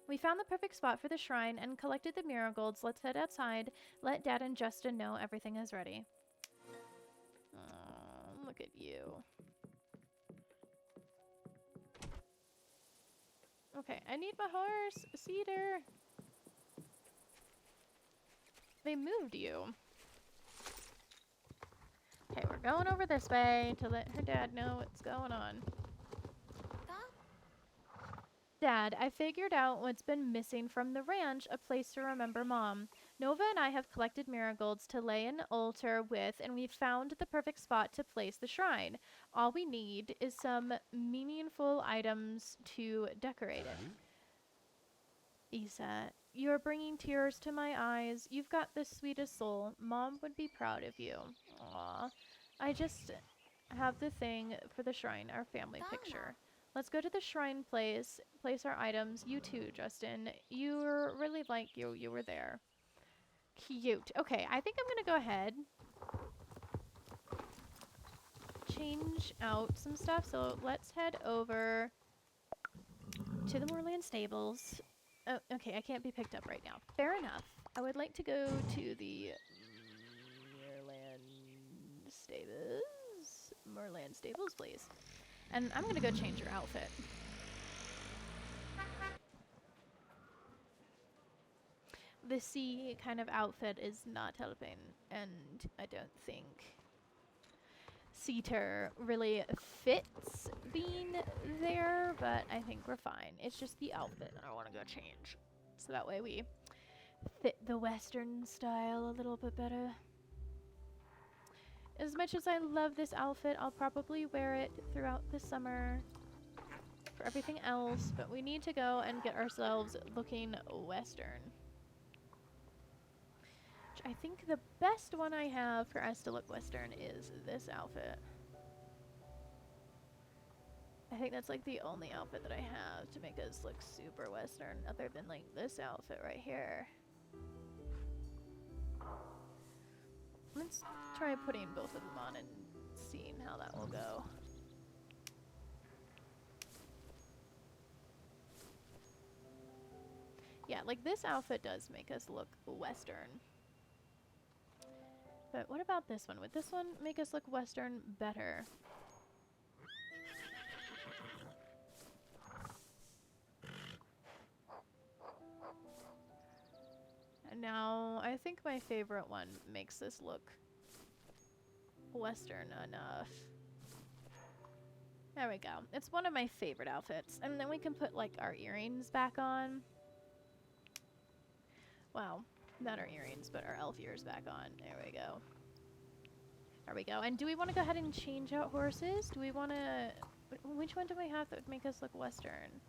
We found the perfect spot for the shrine and collected the marigolds. Let's head outside. Let Dad and Justin know everything is ready. Oh, look at you. Okay, I need my horse. Cedar. They moved you. Okay, we're going over this way to let her dad know what's going on. Dad, I figured out what's been missing from the ranch, a place to remember Mom. Nova and I have collected marigolds to lay an altar with, and we've found the perfect spot to place the shrine. All we need is some meaningful items to decorate it. Isa, you're bringing tears to my eyes. You've got the sweetest soul. Mom would be proud of you. Aw. I just have the thing for the shrine, our family picture. Let's go to the shrine place our items. You too, Justin. You're really like you were there. Cute. Okay, I think I'm gonna go ahead. Change out some stuff. So let's head over to the Moorland Stables. Oh, okay, I can't be picked up right now. Fair enough. I would like to go to the Moorland Stables, please. And I'm gonna go change your outfit. The sea kind of outfit is not helping, and I don't think Cedar really fits being there, but I think we're fine. It's just the outfit that I want to go change. So that way we fit the Western style a little bit better. As much as I love this outfit, I'll probably wear it throughout the summer for everything else, but we need to go and get ourselves looking Western. Which I think the best one I have for us to look Western is this outfit. I think that's like the only outfit that I have to make us look super Western, other than like this outfit right here. Let's try putting both of them on and seeing how that will go. Yeah, like this outfit does make us look Western. But what about this one? Would this one make us look Western better? No, I think my favorite one makes this look Western enough. There we go. It's one of my favorite outfits. And then we can put like our earrings back on. Wow, not our earrings, but our elf ears back on. There we go. There we go. And do we want to go ahead and change out horses? Do we want to... Which one do we have that would make us look Western?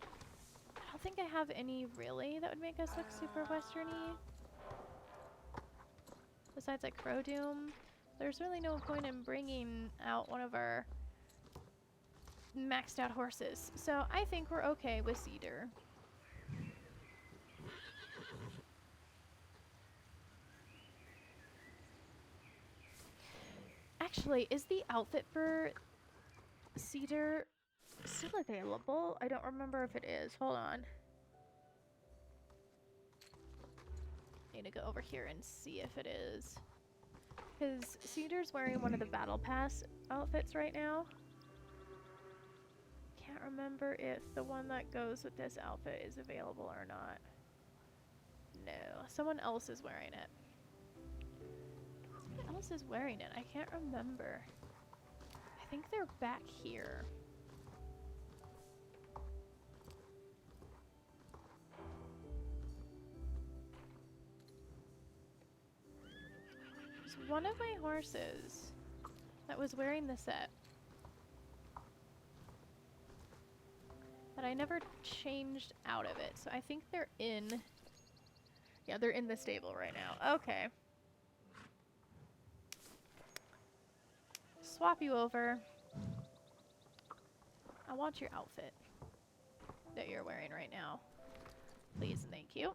I don't think I have any really that would make us look super Western-y. Besides like Crow Doom, there's really no point in bringing out one of our maxed out horses. So I think we're okay with Cedar. Actually, is the outfit for Cedar still available? I don't remember if it is. Hold on. Need to go over here and see if it is. Because Cedar's wearing one of the Battle Pass outfits right now. Can't remember if the one that goes with this outfit is available or not. No, someone else is wearing it. Someone else is wearing it. I can't remember. I think they're back here. One of my horses that was wearing the set but I never changed out of it, so I think they're in... Yeah, they're in the stable right now. Okay. Swap you over. I want your outfit that you're wearing right now. Please and thank you.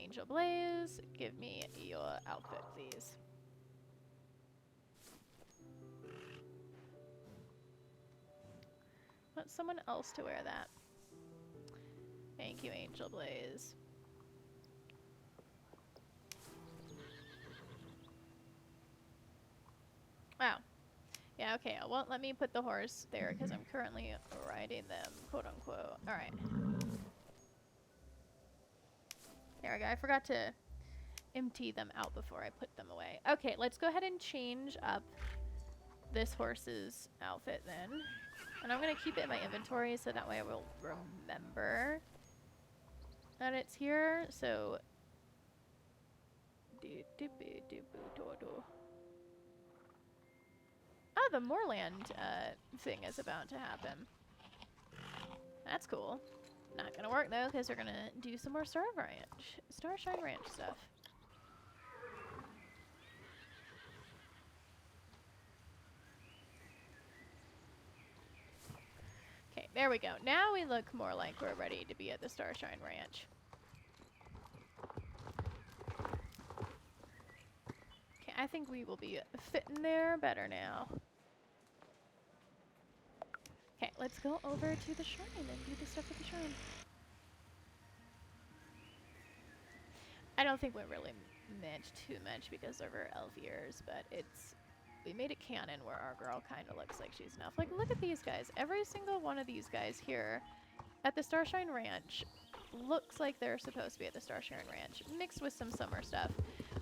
Angel Blaze, give me your outfit, please. Want someone else to wear that. Thank you, Angel Blaze. Wow. Yeah, okay, it won't let me put the horse there because I'm currently riding them, quote unquote. Alright. There we go. I forgot to empty them out before I put them away. Okay, let's go ahead and change up this horse's outfit then. And I'm going to keep it in my inventory so that way I will remember that it's here. So, oh, the Moorland thing is about to happen. That's cool. Not gonna work though, because we're gonna do some more Starshine Ranch stuff. Okay, there we go. Now we look more like we're ready to be at the Starshine Ranch. Okay, I think we will be fitting there better now. Okay, let's go over to the shrine and do the stuff at the shrine. I don't think we really meant too much because of her elf ears, but we made it canon where our girl kind of looks like she's an elf. Like, look at these guys. Every single one of these guys here at the Starshine Ranch looks like they're supposed to be at the Starshine Ranch, mixed with some summer stuff,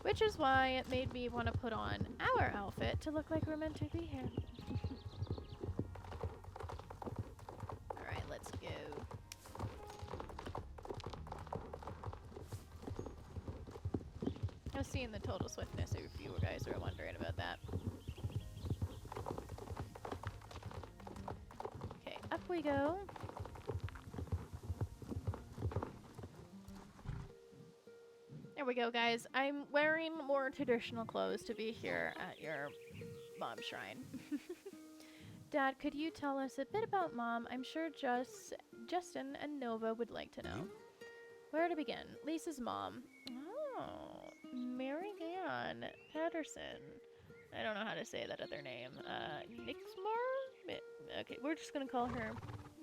which is why it made me want to put on our outfit to look like we're meant to be here. Alright, let's go. I was seeing the total swiftness if you guys are wondering about that. Okay, up we go. There we go, guys. I'm wearing more traditional clothes to be here at your mom's shrine. Dad, could you tell us a bit about Mom? I'm sure Justin and Nova would like to know. Where to begin? Lisa's mom. Oh, Mary Ann Patterson. I don't know how to say that other name. Nixmore? Okay, we're just gonna call her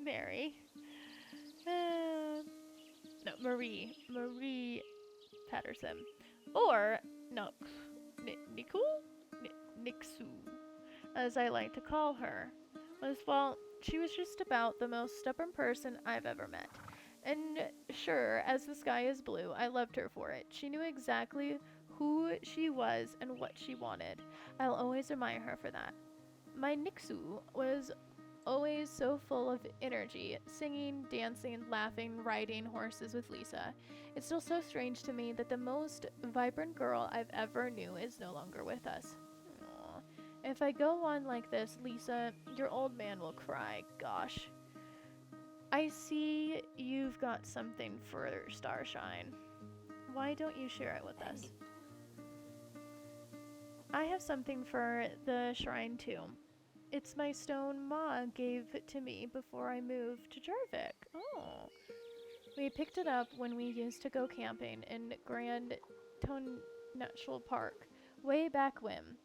Mary. No, Marie. Marie Patterson. Or, no, Niku? Nixu, as I like to call her. Well, she was just about the most stubborn person I've ever met. And sure, as the sky is blue, I loved her for it. She knew exactly who she was and what she wanted. I'll always admire her for that. My Nixu was always so full of energy, singing, dancing, laughing, riding horses with Lisa. It's still so strange to me that the most vibrant girl I've ever knew is no longer with us. Aww. If I go on like this, Lisa, your old man will cry. Gosh. I see you've got something for Starshine. Why don't you share it with us? I have something for the shrine too. It's my stone Ma gave to me before I moved to Jorvik. Oh. We picked it up when we used to go camping in Grand Tone National Park, way back when.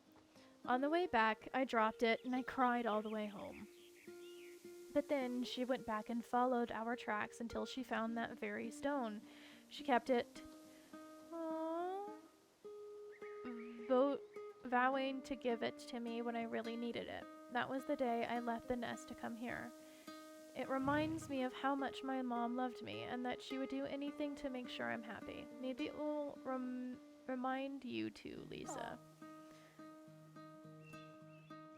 On the way back, I dropped it and I cried all the way home. But then she went back and followed our tracks until she found that very stone. She kept it, vowing to give it to me when I really needed it. That was the day I left the nest to come here. It reminds me of how much my mom loved me and that she would do anything to make sure I'm happy. Maybe it will remind you too, Lisa.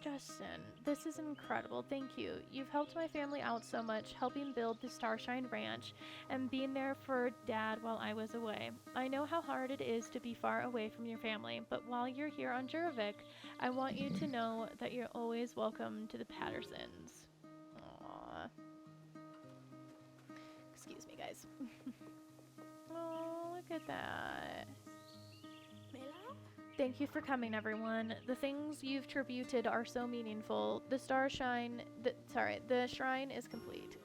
Justin, this is incredible. Thank you. You've helped my family out so much, helping build the Starshine Ranch and being there for Dad while I was away. I know how hard it is to be far away from your family, but while you're here on Jorvik, I want you to know that you're always welcome to the Pattersons. Aww. Excuse me, guys. Oh, look at that. Thank you for coming, everyone. The things you've tributed are so meaningful. The shrine is complete.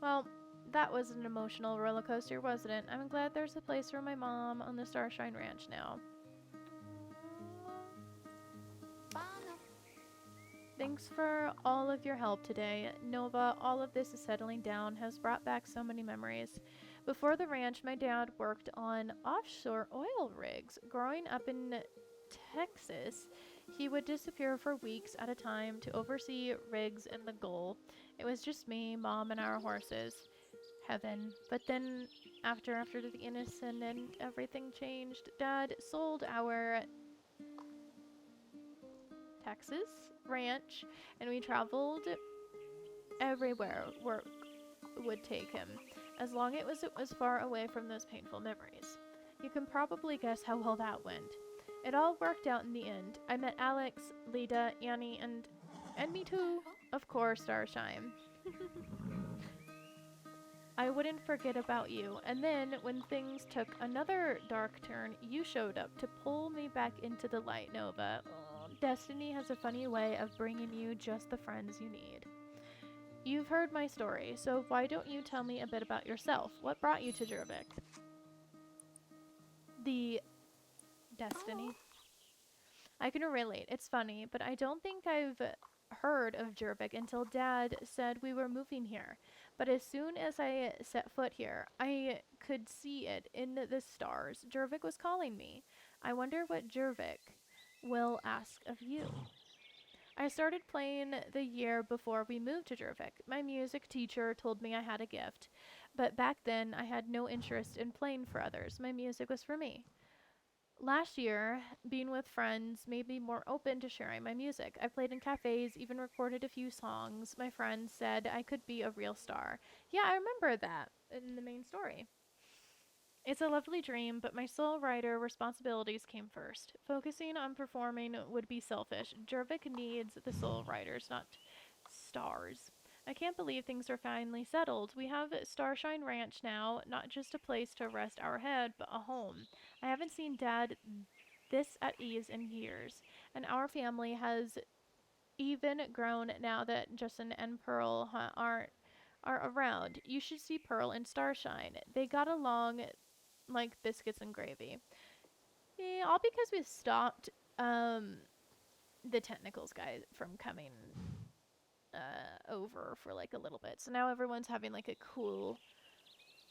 Well, that was an emotional roller coaster, wasn't it? I'm glad there's a place for my mom on the Starshine Ranch now. Thanks for all of your help today. Nova, all of this is settling down, has brought back so many memories. Before the ranch, my dad worked on offshore oil rigs. Growing up in Texas, he would disappear for weeks at a time to oversee rigs in the Gulf. It was just me, Mom, and our horses. Heaven. But then, after the innocent and everything changed, Dad sold our Texas ranch, and we traveled everywhere work would take him, as long as it was far away from those painful memories. You can probably guess how well that went. It all worked out in the end. I met Alex, Lida, Annie, and me too, of course, Starshine. I wouldn't forget about you. And then, when things took another dark turn, you showed up to pull me back into the light, Nova. Oh, destiny has a funny way of bringing you just the friends you need. You've heard my story, so why don't you tell me a bit about yourself? What brought you to Jorvik? The destiny. I can relate. It's funny, but I don't think I've heard of Jorvik until Dad said we were moving here. But as soon as I set foot here, I could see it in the stars. Jorvik was calling me. I wonder what Jorvik will ask of you. I started playing the year before we moved to Jorvik. My music teacher told me I had a gift, but back then I had no interest in playing for others. My music was for me. Last year, being with friends made me more open to sharing my music. I played in cafes, even recorded a few songs. My friends said I could be a real star. Yeah, I remember that in the main story. It's a lovely dream, but my sole writer responsibilities came first. Focusing on performing would be selfish. Jorvik needs the sole writers, not stars. I can't believe things are finally settled. We have Starshine Ranch now, not just a place to rest our head, but a home. I haven't seen Dad this at ease in years, and our family has even grown now that Justin and Pearl are around. You should see Pearl and Starshine. They got along like biscuits and gravy. Yeah, all because we stopped um, the technicals guy from coming over for like a little bit. So now everyone's having like a cool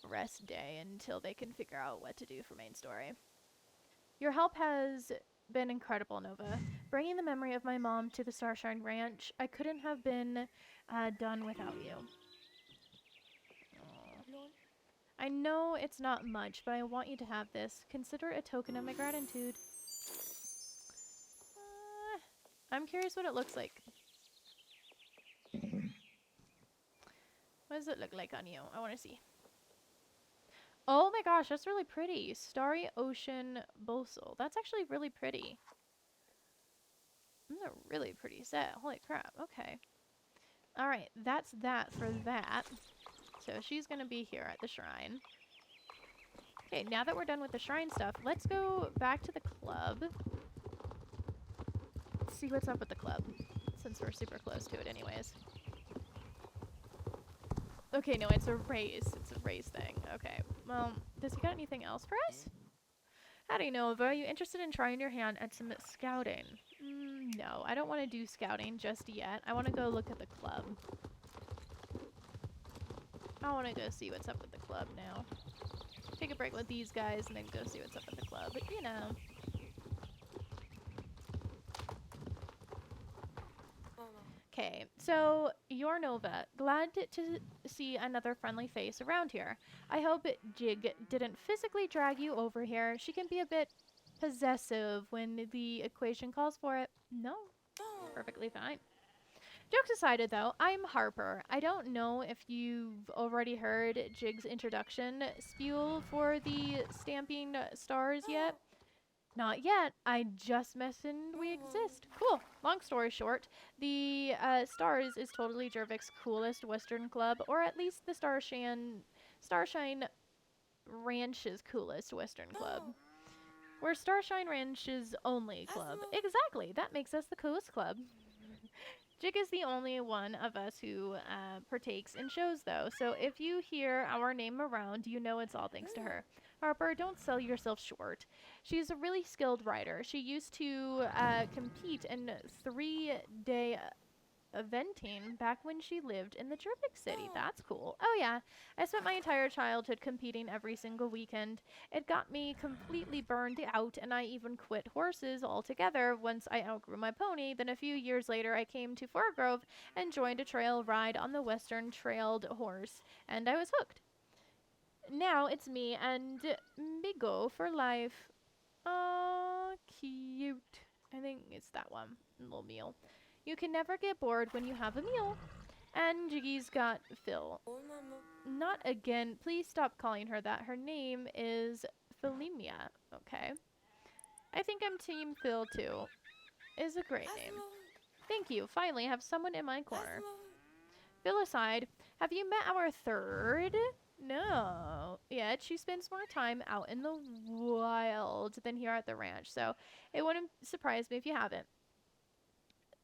rest day until they can figure out what to do for main story. Your help has been incredible, Nova. Bringing the memory of my mom to the Starshine Ranch, I couldn't have been done without you. Aw. I know it's not much, but I want you to have this. Consider it a token of my gratitude. I'm curious what it looks like. What does it look like on you? I want to see. Oh my gosh, that's really pretty. Starry Ocean Bosal. That's actually really pretty. That's a really pretty set. Holy crap. Okay. Alright, that's that for that. So she's going to be here at the shrine. Okay, now that we're done with the shrine stuff, let's go back to the club. See what's up with the club, since we're super close to it anyways. Okay, no, it's a race. It's a race thing. Okay. Well, does he got anything else for us? Howdy, Nova. Are you interested in trying your hand at some scouting? No, I don't want to do scouting just yet. I want to go look at the club. I want to go see what's up with the club now. Take a break with these guys and then go see what's up with the club. But, you know. Okay, so you're Nova. Glad to see another friendly face around here. I hope Jig didn't physically drag you over here. She can be a bit possessive when the equation calls for it. No, perfectly fine. Jokes aside, though, I'm Harper. I don't know if you've already heard Jig's introduction spiel for the Stamping Stars yet. Not yet. I just mentioned we exist. Cool. Long story short, the Stars is totally Jorvik's coolest Western club, or at least the Starshine Ranch's coolest Western club. We're Starshine Ranch's only club. Exactly. That makes us the coolest club. Jig is the only one of us who partakes in shows, though, so if you hear our name around, you know it's all thanks to her. Harper, don't sell yourself short. She's a really skilled writer. She used to compete in 3-day eventing back when she lived in the Jorvik city. That's cool. Oh yeah, I spent my entire childhood competing every single weekend. It got me completely burned out, and I even quit horses altogether once I outgrew my pony. Then a few years later, I came to Forgrove and joined a trail ride on the Western Trailed horse, and I was hooked. Now it's me and Migo for life. Aw, cute. I think it's that one. Little meal. You can never get bored when you have a meal. And Jiggy's got Phil. Not again. Please stop calling her that. Her name is Philemia. Okay. I think I'm Team Phil too. Is a great name. Thank you. Finally, I have someone in my corner. Phil aside, have you met our third? No. Yet she spends more time out in the wild than here at the ranch, so it wouldn't surprise me if you haven't.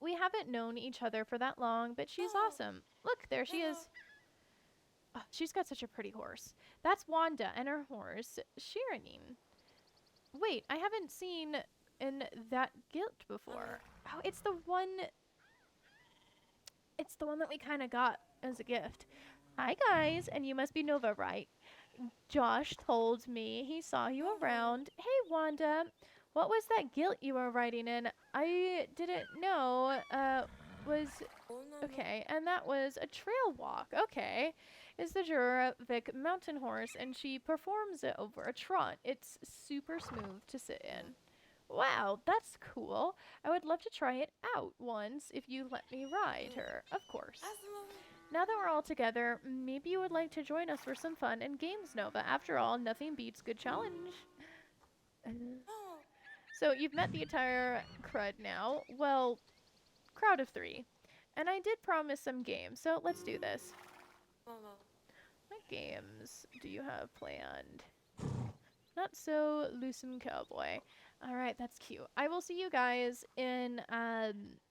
We haven't known each other for that long, but she's awesome. Look, there she is. Oh, she's got such a pretty horse. That's Wanda and her horse, Shiranine. Wait, I haven't seen in that gilt before. Oh, it's the one... It's the one that we kind of got as a gift. Hi, guys, and you must be Nova, right? Josh told me he saw you around. Hey, Wanda, what was that gilt you were riding in? I didn't know. was okay, and that was a trail walk. Okay, is the Jorvik mountain horse, and she performs it over a trot. It's super smooth to sit in. Wow, that's cool. I would love to try it out once if you let me ride her, of course. Now that we're all together, maybe you would like to join us for some fun and games, Nova. After all, nothing beats good challenge. So you've met the entire crowd now. Well, crowd of 3. And I did promise some games, so let's do this. What games do you have planned? Not so Lucin Cowboy. Alright, that's cute. I will see you guys in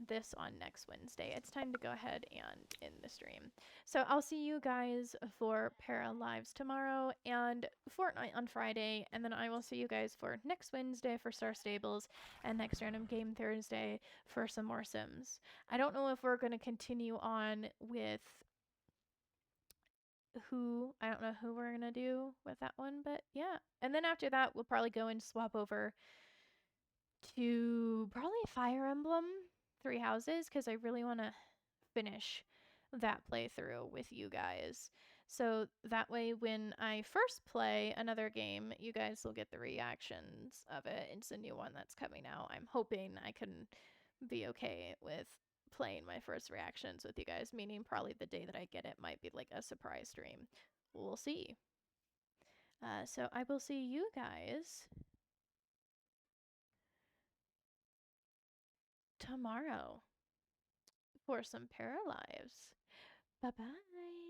this on next Wednesday. It's time to go ahead and end the stream. So I'll see you guys for Para Lives tomorrow and Fortnite on Friday. And then I will see you guys for next Wednesday for Star Stables and next Random Game Thursday for some more Sims. I don't know if we're going to continue on with I don't know who we're gonna do with that one, but yeah. And then after that, we'll probably go and swap over to probably Fire Emblem Three Houses because I really want to finish that playthrough with you guys. So that way, when I first play another game, you guys will get the reactions of it. It's a new one that's coming out. I'm hoping I can be okay with playing my first reactions with you guys, meaning probably the day that I get it might be like a surprise stream. We'll see. So I will see you guys tomorrow for some Paralives. Bye bye.